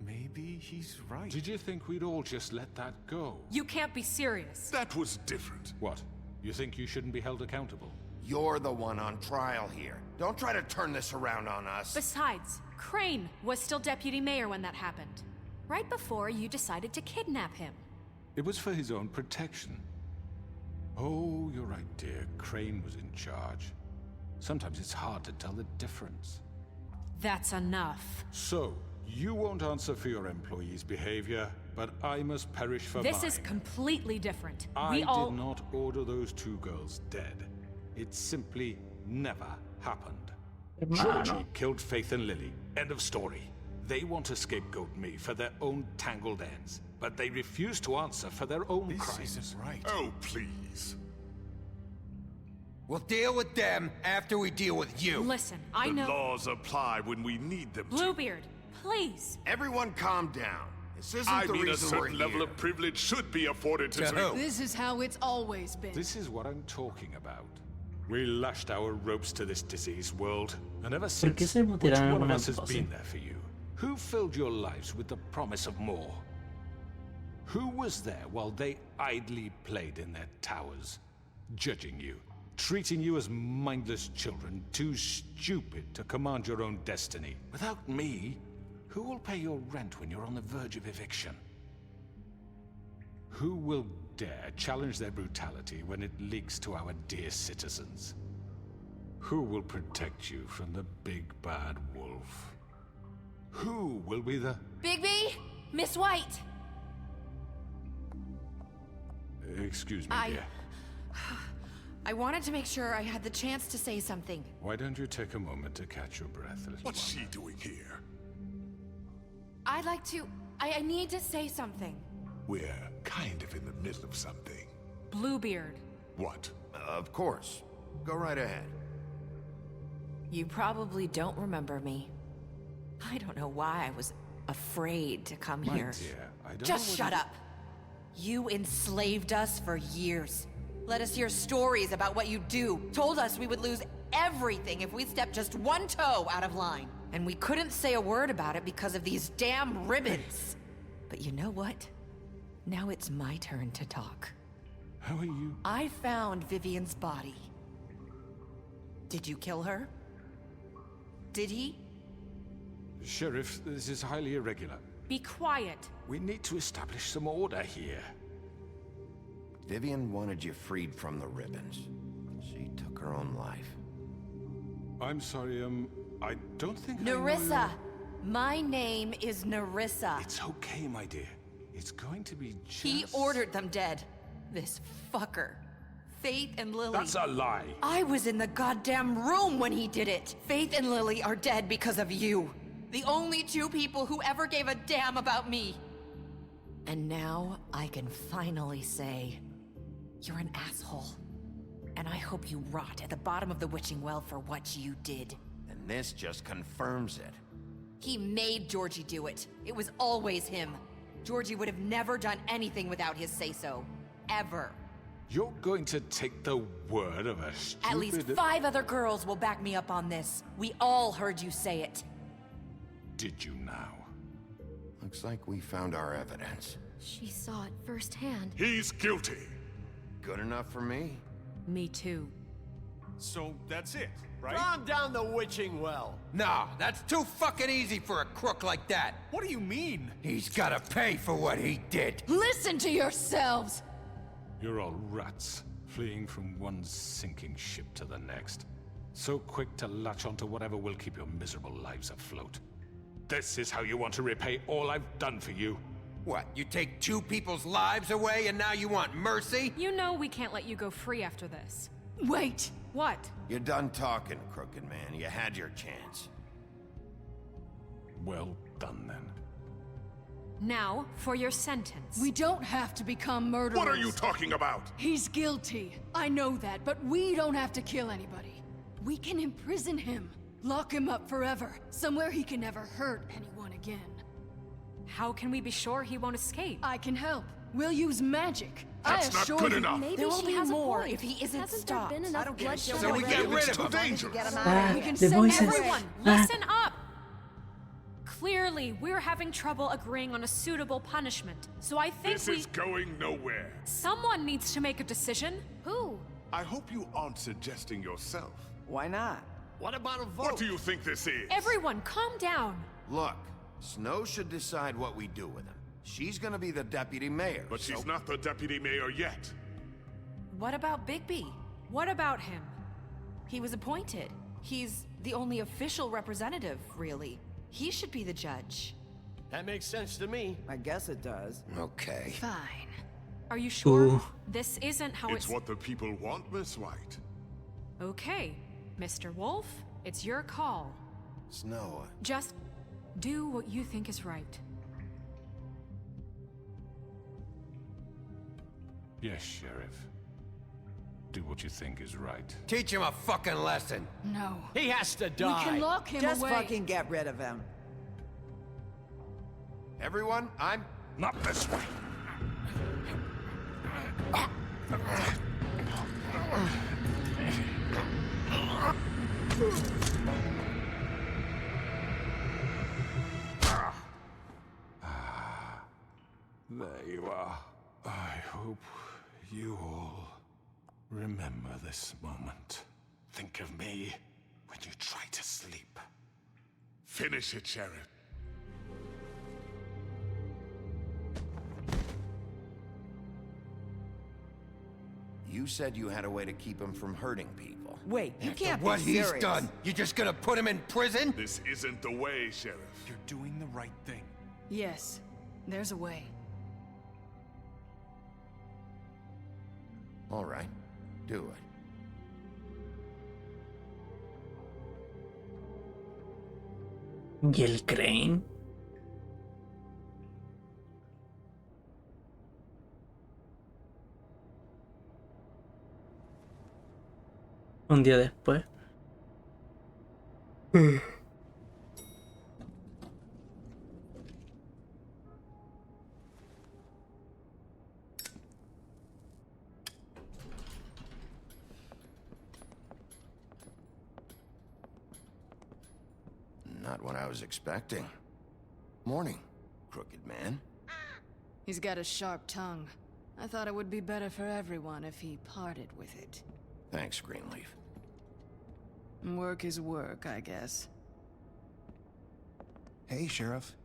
Maybe he's right. Did you think we'd all just let that go? You can't be serious. That was different. What? You think you shouldn't be held accountable? You're the one on trial here. Don't try to turn this around on us. Besides, Crane was still deputy mayor when that happened. Right before you decided to kidnap him. It was for his own protection. Oh, you're right, dear. Crane was in charge. Sometimes it's hard to tell the difference. That's enough. So, you won't answer for your employees' behavior, but I must perish for mine. This is completely different. I We all... did not order those two girls dead. It simply never happened. Georgie killed Faith and Lily. End of story. They want to scapegoat me for their own tangled ends, but they refuse to answer for their own crimes. This isn't right. Oh, please. We'll deal with them after we deal with you. Listen, I know... The laws apply when we need them to. Bluebeard, please. Everyone calm down. This isn't I the mean, a reason we're certain level here. of privilege should be afforded to... who? This is how it's always been. This is what I'm talking about. We lashed our ropes to this diseased world, and ever since, se which mutieron one of alguna us has cosa? been there for you? Who filled your lives with the promise of more? Who was there while they idly played in their towers, judging you, treating you as mindless children, too stupid to command your own destiny? Without me, who will pay your rent when you're on the verge of eviction? Who will dare challenge their brutality when it leaks to our dear citizens? Who will protect you from the big bad wolf? Who will be the... Bigby! Miss White! Excuse me, dear. I wanted to make sure I had the chance to say something. Why don't you take a moment to catch your breath a little What's while? she doing here? I'd like to... I need to say something. We're kind of in the middle of something. Bluebeard. What? Of course. Go right ahead. You probably don't remember me. I don't know why I was afraid to come My here. dear, I don't Just know shut what up. You enslaved us for years. Let us hear stories about what you do. Told us we would lose everything if we stepped just one toe out of line. And we couldn't say a word about it because of these damn ribbons. But you know what? Now it's my turn to talk. How are you? I found Vivian's body. Did you kill her? Did he? Sheriff, this is highly irregular. Be quiet. We need to establish some order here. Vivian wanted you freed from the ribbons. She took her own life. I'm sorry, I don't think I know Nerissa! My name is Nerissa. It's okay, my dear. It's going to be just... He ordered them dead. This fucker. Faith and Lily. That's a lie. I was in the goddamn room when he did it. Faith and Lily are dead because of you. The only two people who ever gave a damn about me. And now I can finally say, you're an asshole. And I hope you rot at the bottom of the witching well for what you did. And this just confirms it. He made Georgie do it. It was always him. Georgie would have never done anything without his say-so. forever. You're going to take the word of a stupid... At least 5 other girls will back me up on this. We all heard you say it. Did you now? Looks like we found our evidence. She saw it firsthand. He's guilty. Good enough for me. Me too. So that's it, right? Calm down the witching well. No, that's too fucking easy for a crook like that. What do you mean? He's gotta pay for what he did. Listen to yourselves! You're all rats, fleeing from one sinking ship to the next. So quick to latch onto whatever will keep your miserable lives afloat. This is how you want to repay all I've done for you? What, you take 2 people's lives away and now you want mercy? You know we can't let you go free after this. Wait! What? You're done talking, crooked man. You had your chance. Well done, then. Now, for your sentence. We don't have to become murderers. What are you talking about? He's guilty. I know that, but we don't have to kill anybody. We can imprison him. Lock him up forever. Somewhere he can never hurt anyone again. How can we be sure he won't escape? I can help. We'll use magic. That's not good enough. Maybe There will she be has more a point. if he isn't Hasn't stopped. there been enough bloodshed? So we get rid of him. Dangerous. We can the send voices. Everyone, listen up! Clearly, we're having trouble agreeing on a suitable punishment, so I think This is going nowhere. Someone needs to make a decision. Who? I hope you aren't suggesting yourself. Why not? What about a vote? What do you think this is? Everyone, calm down. Look, Snow should decide what we do with him. She's gonna be the deputy mayor. But she's not the deputy mayor yet. What about Bigby? What about him? He was appointed. He's the only official representative, really. He should be the judge. That makes sense to me. I guess it does. Okay. Fine. Are you sure? Ooh. This isn't how It's what the people want, Miss White. Okay, Mr. Wolf, it's your call. Snow. Just do what you think is right. Yes, Sheriff. Do what you think is right. Teach him a fucking lesson. No. He has to We die. can lock him Just away. fucking get rid of him. Everyone, I'm... Not this way. There you are. I hope you all remember this moment. Think of me when you try to sleep. Finish it, Sheriff. You said you had a way to keep him from hurting people. Wait, you After can't what be serious. he's done, you just gonna put him in prison? This isn't the way, Sheriff. You're doing the right thing. Yes, there's a way. All right, do ¿Y el Crane? Un día después. Not what I was expecting. Morning, crooked man. He's got a sharp tongue. I thought it would be better for everyone if he parted with it. Thanks, Greenleaf. Work is work, I guess. Hey, Sheriff.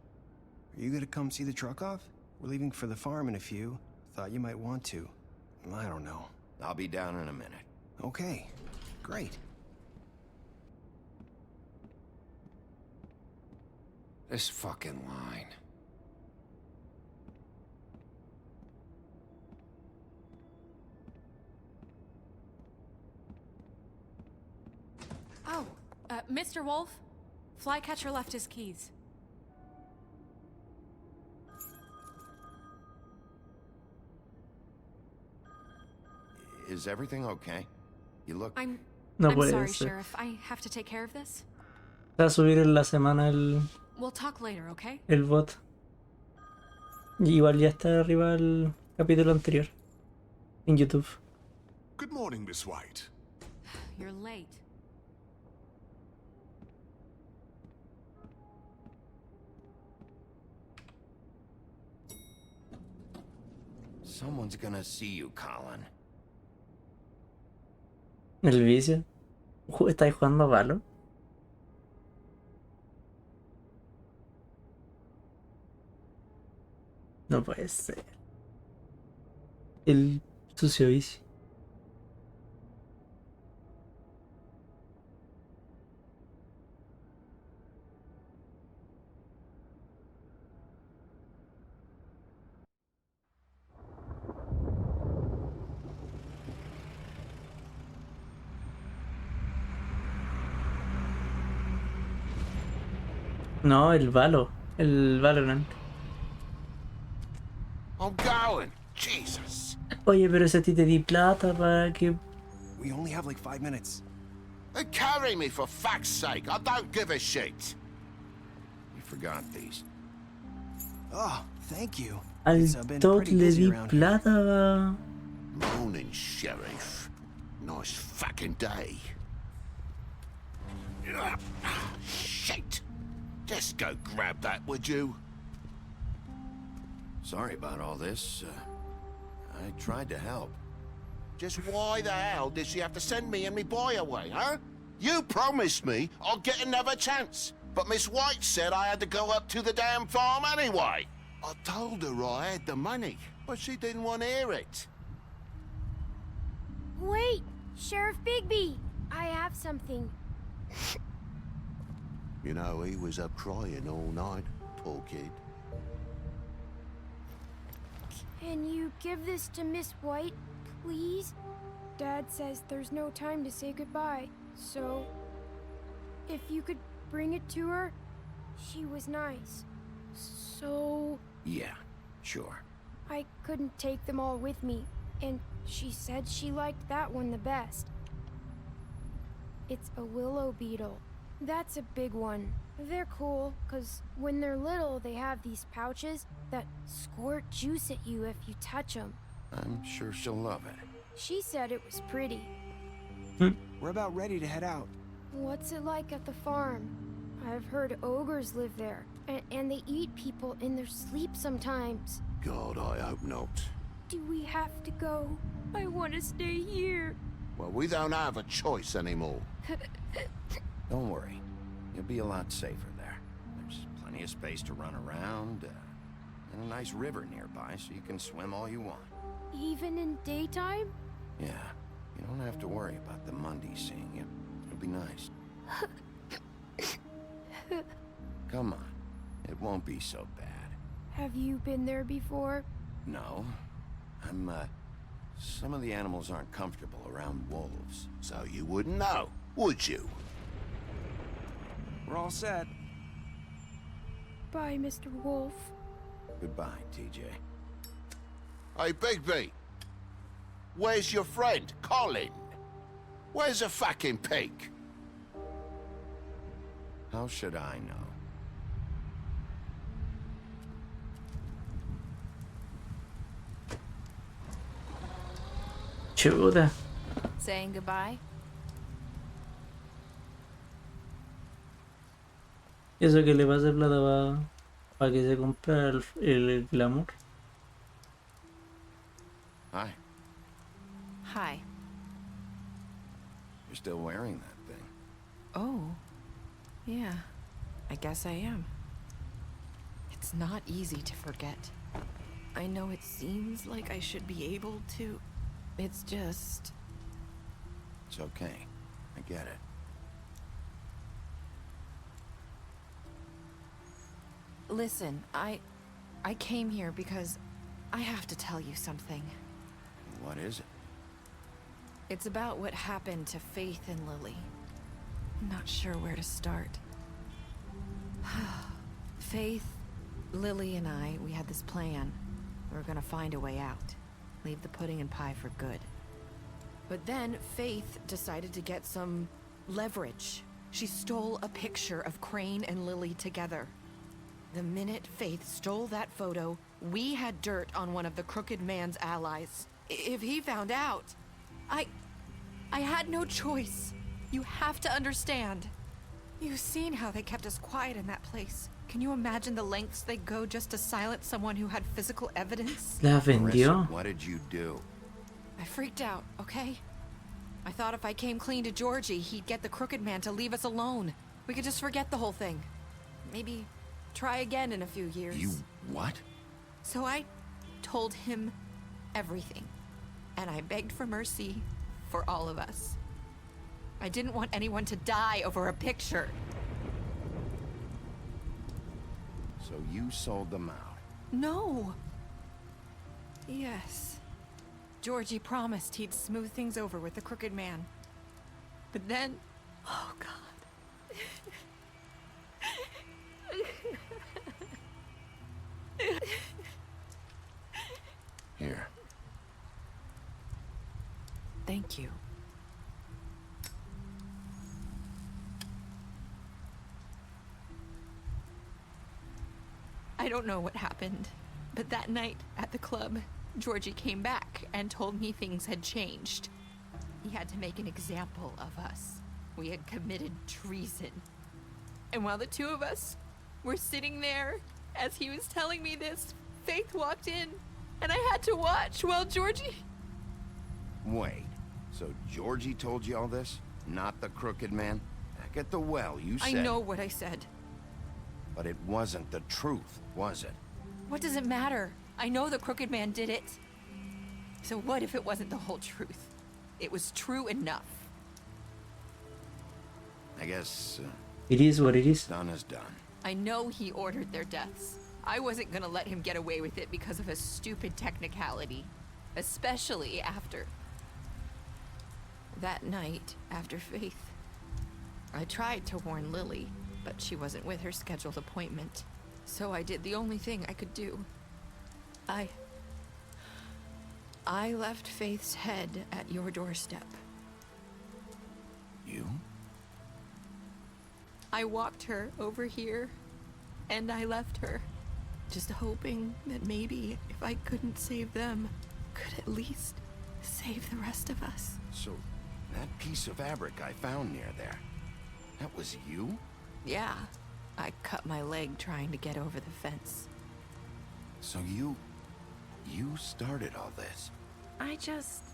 Are you gonna come see the truck off? We're leaving for the farm in a few. Thought you might want to. I don't know. I'll be down in a minute. Okay, great. This fucking line. Oh, Mr. Wolf, Flycatcher left his keys. Is everything okay? You look... No I'm puede sorry, ser. Sheriff. I have to take care of this. Va a subir en la semana We'll talk later, okay? el bot. Y igual ya está arriba el capítulo anterior. en YouTube. Good morning, Miss White. You're late. Someone's gonna see you, Colin. El vicio. ¿Estáis jugando a Valo? No puede ser. El sucio vicio. No, el Valo. El Valorant. I'm going. Jesus. Oye, pero si a ti te di plata para que... We only have like 5 minutes. They carry me for fuck's sake. I don't give a shit. You forgot these. Oh, thank you. Al been Todd pretty le busy di around here. plata. Morning, Sheriff. Nice fucking day. Shit. Just go grab that, would you? Sorry about all this. I tried to help. Just why the hell did she have to send me and me boy away, huh? You promised me I'd get another chance. But Miss White said I had to go up to the damn farm anyway. I told her I had the money, but she didn't want to hear it. Wait, Sheriff Bigby, I have something. You know, he was up crying all night, poor kid. Can you give this to Miss White, please? Dad says there's no time to say goodbye, so if you could bring it to her, she was nice. So Yeah, sure. I couldn't take them all with me, and she said she liked that one the best. It's a willow beetle. That's a big one. They're cool, because when they're little, they have these pouches that squirt juice at you if you touch them. I'm sure she'll love it. She said it was pretty. We're about ready to head out. What's it like at the farm? I've heard ogres live there, and they eat people in their sleep sometimes. God, I hope not. Do we have to go? I want to stay here. Well, we don't have a choice anymore. Don't worry. You'll be a lot safer there. There's plenty of space to run around, and a nice river nearby so you can swim all you want. Even in daytime? Yeah, you don't have to worry about the Mundies seeing you. It'll be nice. Come on. It won't be so bad. Have you been there before? No. Some of the animals aren't comfortable around wolves, so you wouldn't know, would you? We're all set. Bye, Mr. Wolf. Goodbye, TJ. Hey, Bigby. Where's your friend, Colin? Where's the fucking pig? How should I know? Chuta. Saying goodbye? Eso que le pase plata para que se compre el glamour. Hi. Hi. You're still wearing that thing. Oh. Yeah. I guess I am. It's not easy to forget. I know it seems like I should be able to. It's just... It's okay. I get it. Listen, I came here because I have to tell you something. What is it? It's about what happened to Faith and Lily. I'm not sure where to start. Faith, Lily, and I, we had this plan. We were gonna find a way out. Leave the pudding and pie for good. But then Faith decided to get some leverage. She stole a picture of Crane and Lily together. The minute Faith stole that photo, we had dirt on one of the crooked man's allies. If he found out, I had no choice. You have to understand. You've seen how they kept us quiet in that place. Can you imagine the lengths they go just to silence someone who had physical evidence? La vendió. What did you do? I freaked out, okay? I thought if I came clean to Georgie, he'd get the crooked man to leave us alone. We could just forget the whole thing. Maybe try again in a few years. You what? So I told him everything. And I begged for mercy for all of us. I didn't want anyone to die over a picture. So you sold them out? No. Yes. Georgie promised he'd smooth things over with the crooked man. But then... Oh, God. Here. Thank you. I don't know what happened, but that night at the club, Georgie came back and told me things had changed. He had to make an example of us. We had committed treason. And while the two of us were sitting there, as he was telling me this, Faith walked in, and I had to watch while Georgie... Wait, so Georgie told you all this? Not the crooked man? Back at the well, you said... I know what I said. But it wasn't the truth, was it? What does it matter? I know the crooked man did it. So what if it wasn't the whole truth? It was true enough. I guess... it is what it is. Done is done. I know he ordered their deaths. I wasn't gonna let him get away with it because of a stupid technicality. Especially after... that night, after Faith. I tried to warn Lily, but she wasn't with her scheduled appointment. So I did the only thing I could do. I left Faith's head at your doorstep. You? I walked her over here, and I left her. Just hoping that maybe if I couldn't save them, could at least save the rest of us. So, that piece of fabric I found near there, that was you? Yeah, I cut my leg trying to get over the fence. So you started all this? I just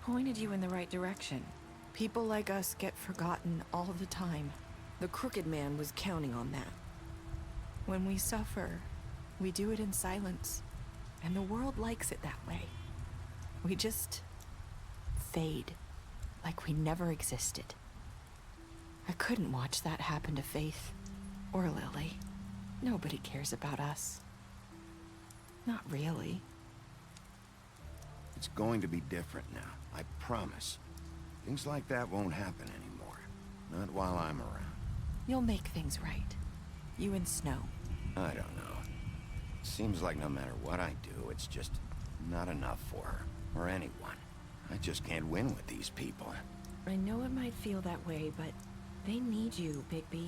pointed you in the right direction. People like us get forgotten all the time. The crooked man was counting on that. When we suffer, we do it in silence, and the world likes it that way. We just fade, like we never existed. I couldn't watch that happen to Faith, or Lily. Nobody cares about us. Not really. It's going to be different now, I promise. Things like that won't happen anymore. Not while I'm around. You'll make things right. You and Snow. I don't know. It seems like no matter what I do, it's just not enough for her, or anyone. I just can't win with these people. I know it might feel that way, but they need you, Bigby.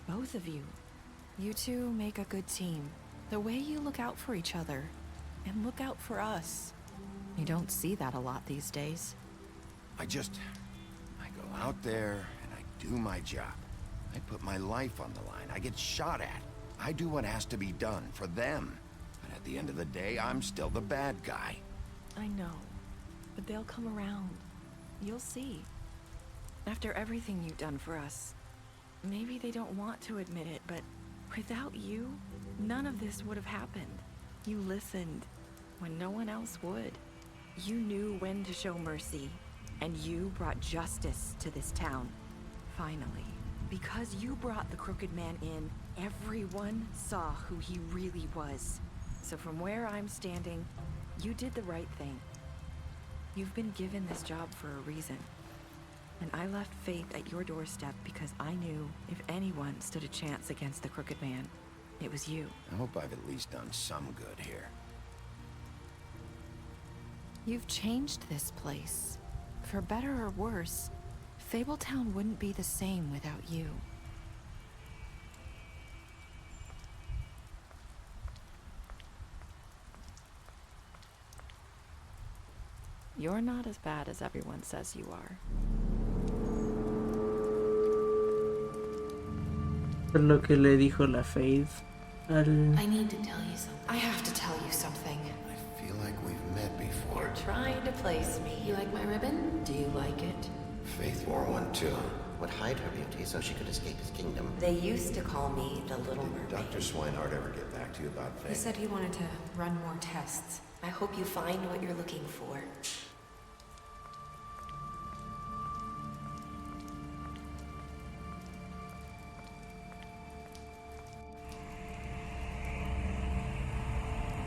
Both of you. You two make a good team. The way you look out for each other, and look out for us. You don't see that a lot these days. I go out there, and I do my job. I put my life on the line. I get shot at. I do what has to be done for them. But at the end of the day, I'm still the bad guy. I know, but they'll come around. You'll see. After everything you've done for us, maybe they don't want to admit it, but without you, none of this would have happened. You listened when no one else would. You knew when to show mercy, and you brought justice to this town. Finally. Because you brought the crooked man in, everyone saw who he really was. So from where I'm standing, you did the right thing. You've been given this job for a reason. And I left Faith at your doorstep because I knew if anyone stood a chance against the crooked man, it was you. I hope I've at least done some good here. You've changed this place. For better or worse, Fabletown wouldn't be the same without you. You're not as bad as everyone says you are. Es lo que le dijo la Faith al... I need to tell you something. I have to tell you something. I feel like we've met before. You're trying to place me. You like my ribbon? Do you like it? Faith wore one too. Would hide her beauty so she could escape his kingdom. They used to call me the Little Mermaid. Dr. Swinehart ever get back to you about Faith? He said he wanted to run more tests. I hope you find what you're looking for.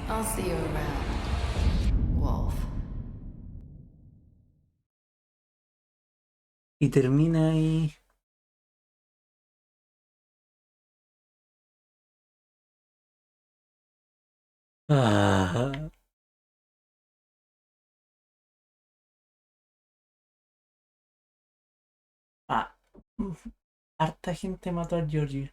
I'll see you around, Wolf. Y termina ahí. Ah. Ah. Harta gente mató a Georgie.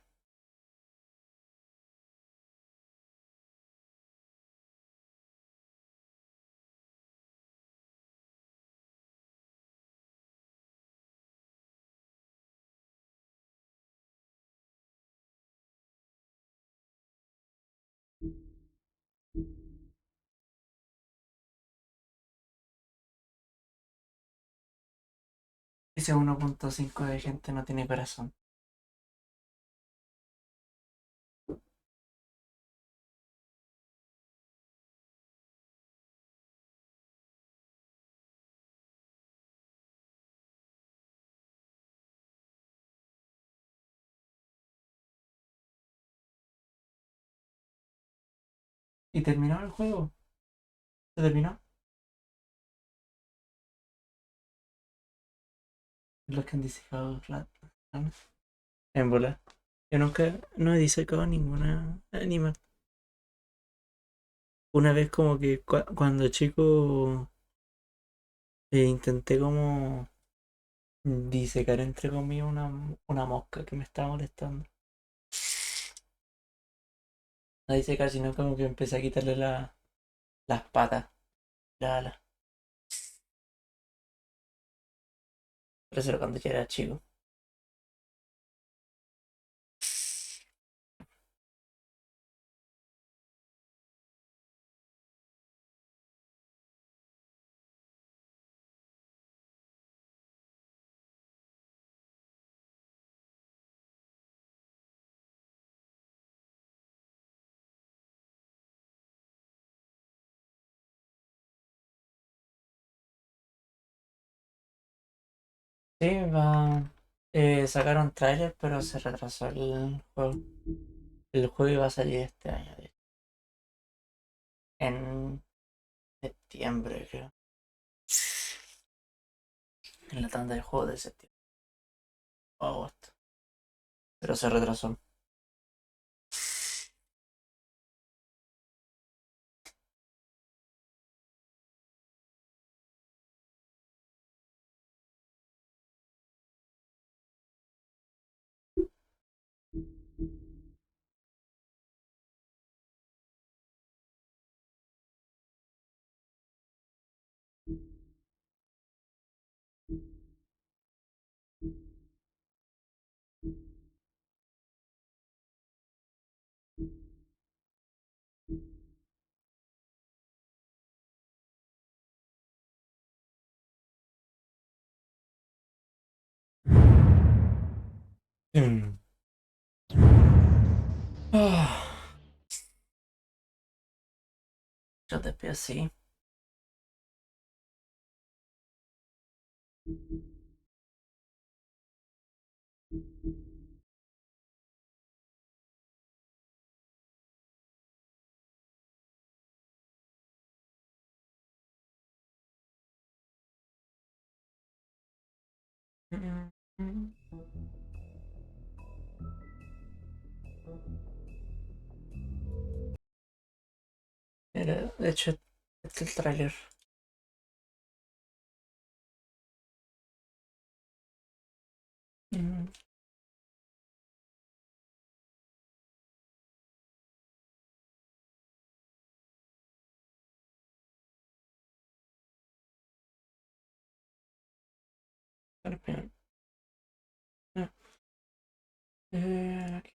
Ese 1.5 de gente no tiene corazón. ¿Y terminó el juego? ¿Se terminó? Los que han disecado en bola. Yo nunca no he disecado ninguna animal. Una vez como que cuando chico intenté como disecar entre comillas una mosca que me estaba molestando. No disecar, sino como que empecé a quitarle las patas, la ala. Pero eso era cuando ya era chico. Sí, va. Sacaron trailer, pero se retrasó el juego. El juego iba a salir este año, de hecho. En septiembre, creo. En la tanda de juego de septiembre o agosto. Pero se retrasó. Mm. Ah, yo te pido así. Mira, de hecho, este es el tráiler. Mm. Español. Aquí.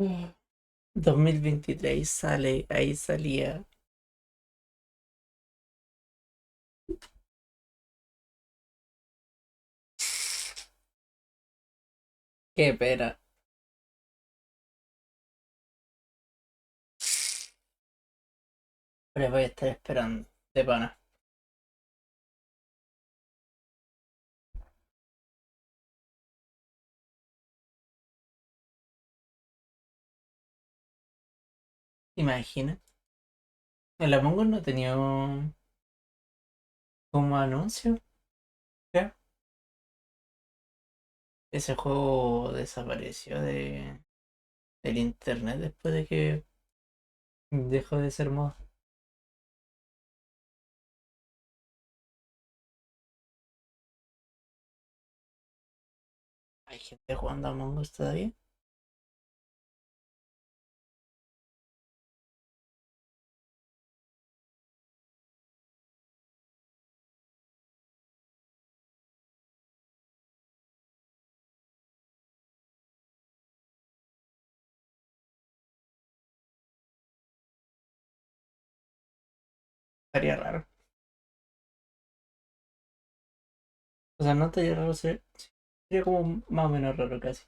Mm. 2023 sale, ahí salía. Qué pena. Pero voy a estar esperando, de pana. Imagina. El Among Us no tenía como anuncio. ¿Ya? Ese juego desapareció del internet después de que dejó de ser moda. ¿Hay gente jugando a Among Us todavía? Estaría raro. O sea, no estaría raro, sería como más o menos raro casi.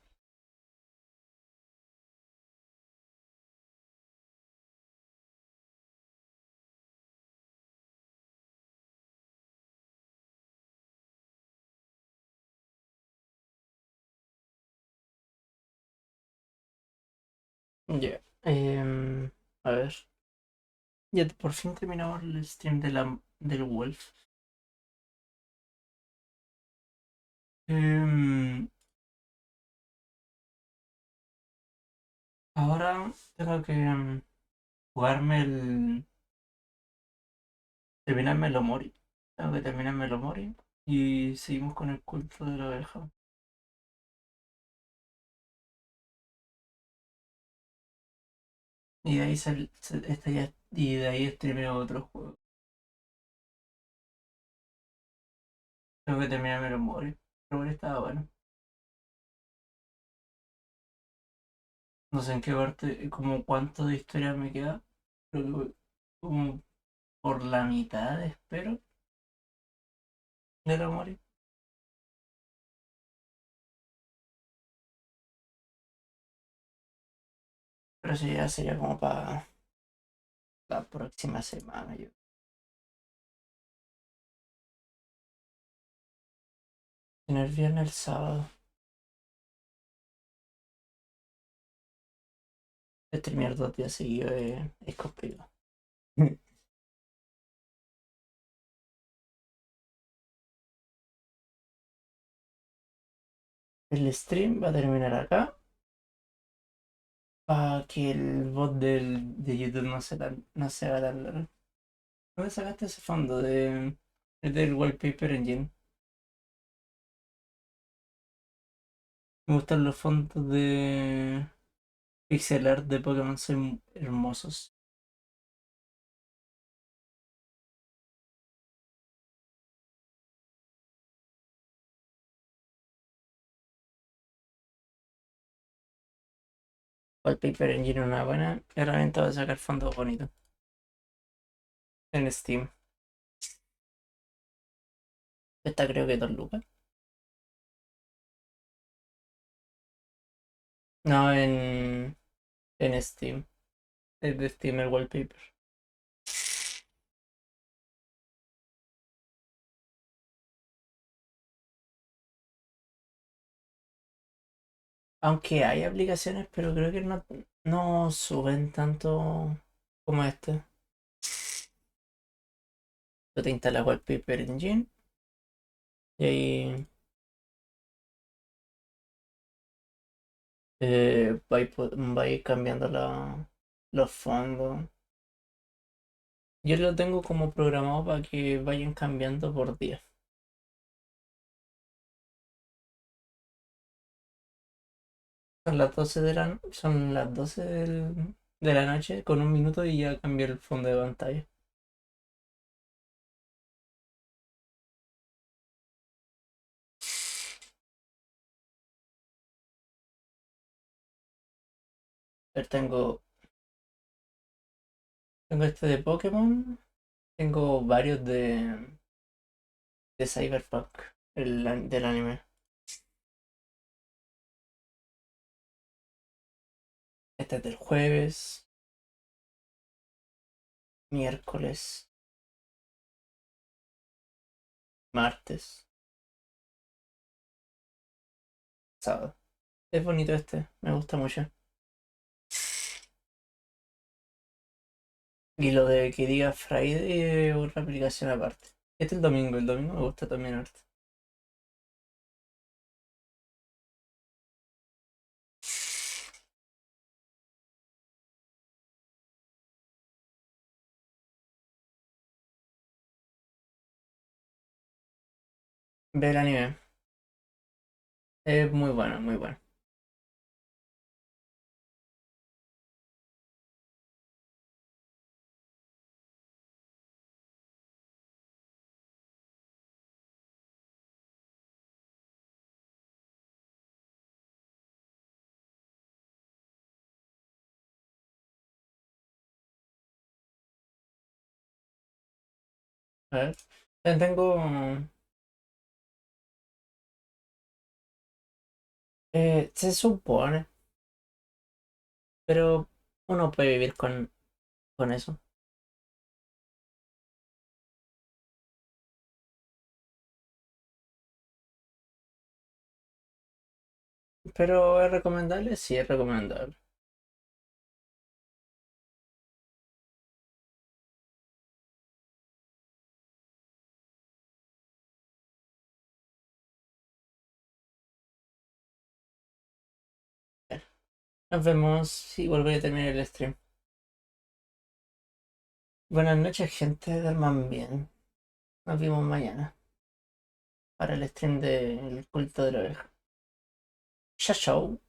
Ya. A ver. Ya por fin terminamos el stream del Wolf. Em, Ahora tengo que jugarme terminarme el Omori. Tengo que terminarme el Omori. Y seguimos con el culto de la oveja. Y de ahí y de ahí streameo otro juego. Tengo que terminarme el Omori. El Omori estaba bueno. No sé en qué parte, como cuánto de historia me queda. Creo que como por la mitad, espero, de la morir. Pero eso ya sería como para la próxima semana, yo. En el viernes, el sábado. Streamear 2 días seguidos es complicado. El stream va a terminar acá para que el bot de YouTube no se haga tan largo. ¿Dónde sacaste ese fondo es del Wallpaper Engine? Me gustan los fondos de pixel art de Pokémon, son hermosos. Wallpaper Engine es una buena herramienta para sacar fondos bonitos en Steam. Esta creo que 2 lucas. No, en Steam. Es de Steam el wallpaper. Aunque hay aplicaciones, pero creo que no suben tanto como este. Tú te instalas Wallpaper Engine y ahí vais cambiando los fondos. Yo lo tengo como programado para que vayan cambiando por día. Son las 12 de la noche con 1 minuto y ya cambié el fondo de pantalla. A ver, tengo este de Pokémon, tengo varios de Cyberpunk, del anime. Este es del jueves, miércoles, martes, sábado. Es bonito este, me gusta mucho. Y lo de que diga Friday es otra aplicación aparte. Este es el domingo me gusta también harto. Ve el anime, es muy bueno, muy bueno. A ver, tengo... se supone, pero uno puede vivir con eso. Pero es recomendable, sí es recomendable. Nos vemos si vuelvo a terminar el stream. Buenas noches, gente, duerman bien. Nos vemos mañana para el stream del culto de la oveja. Chao, chao.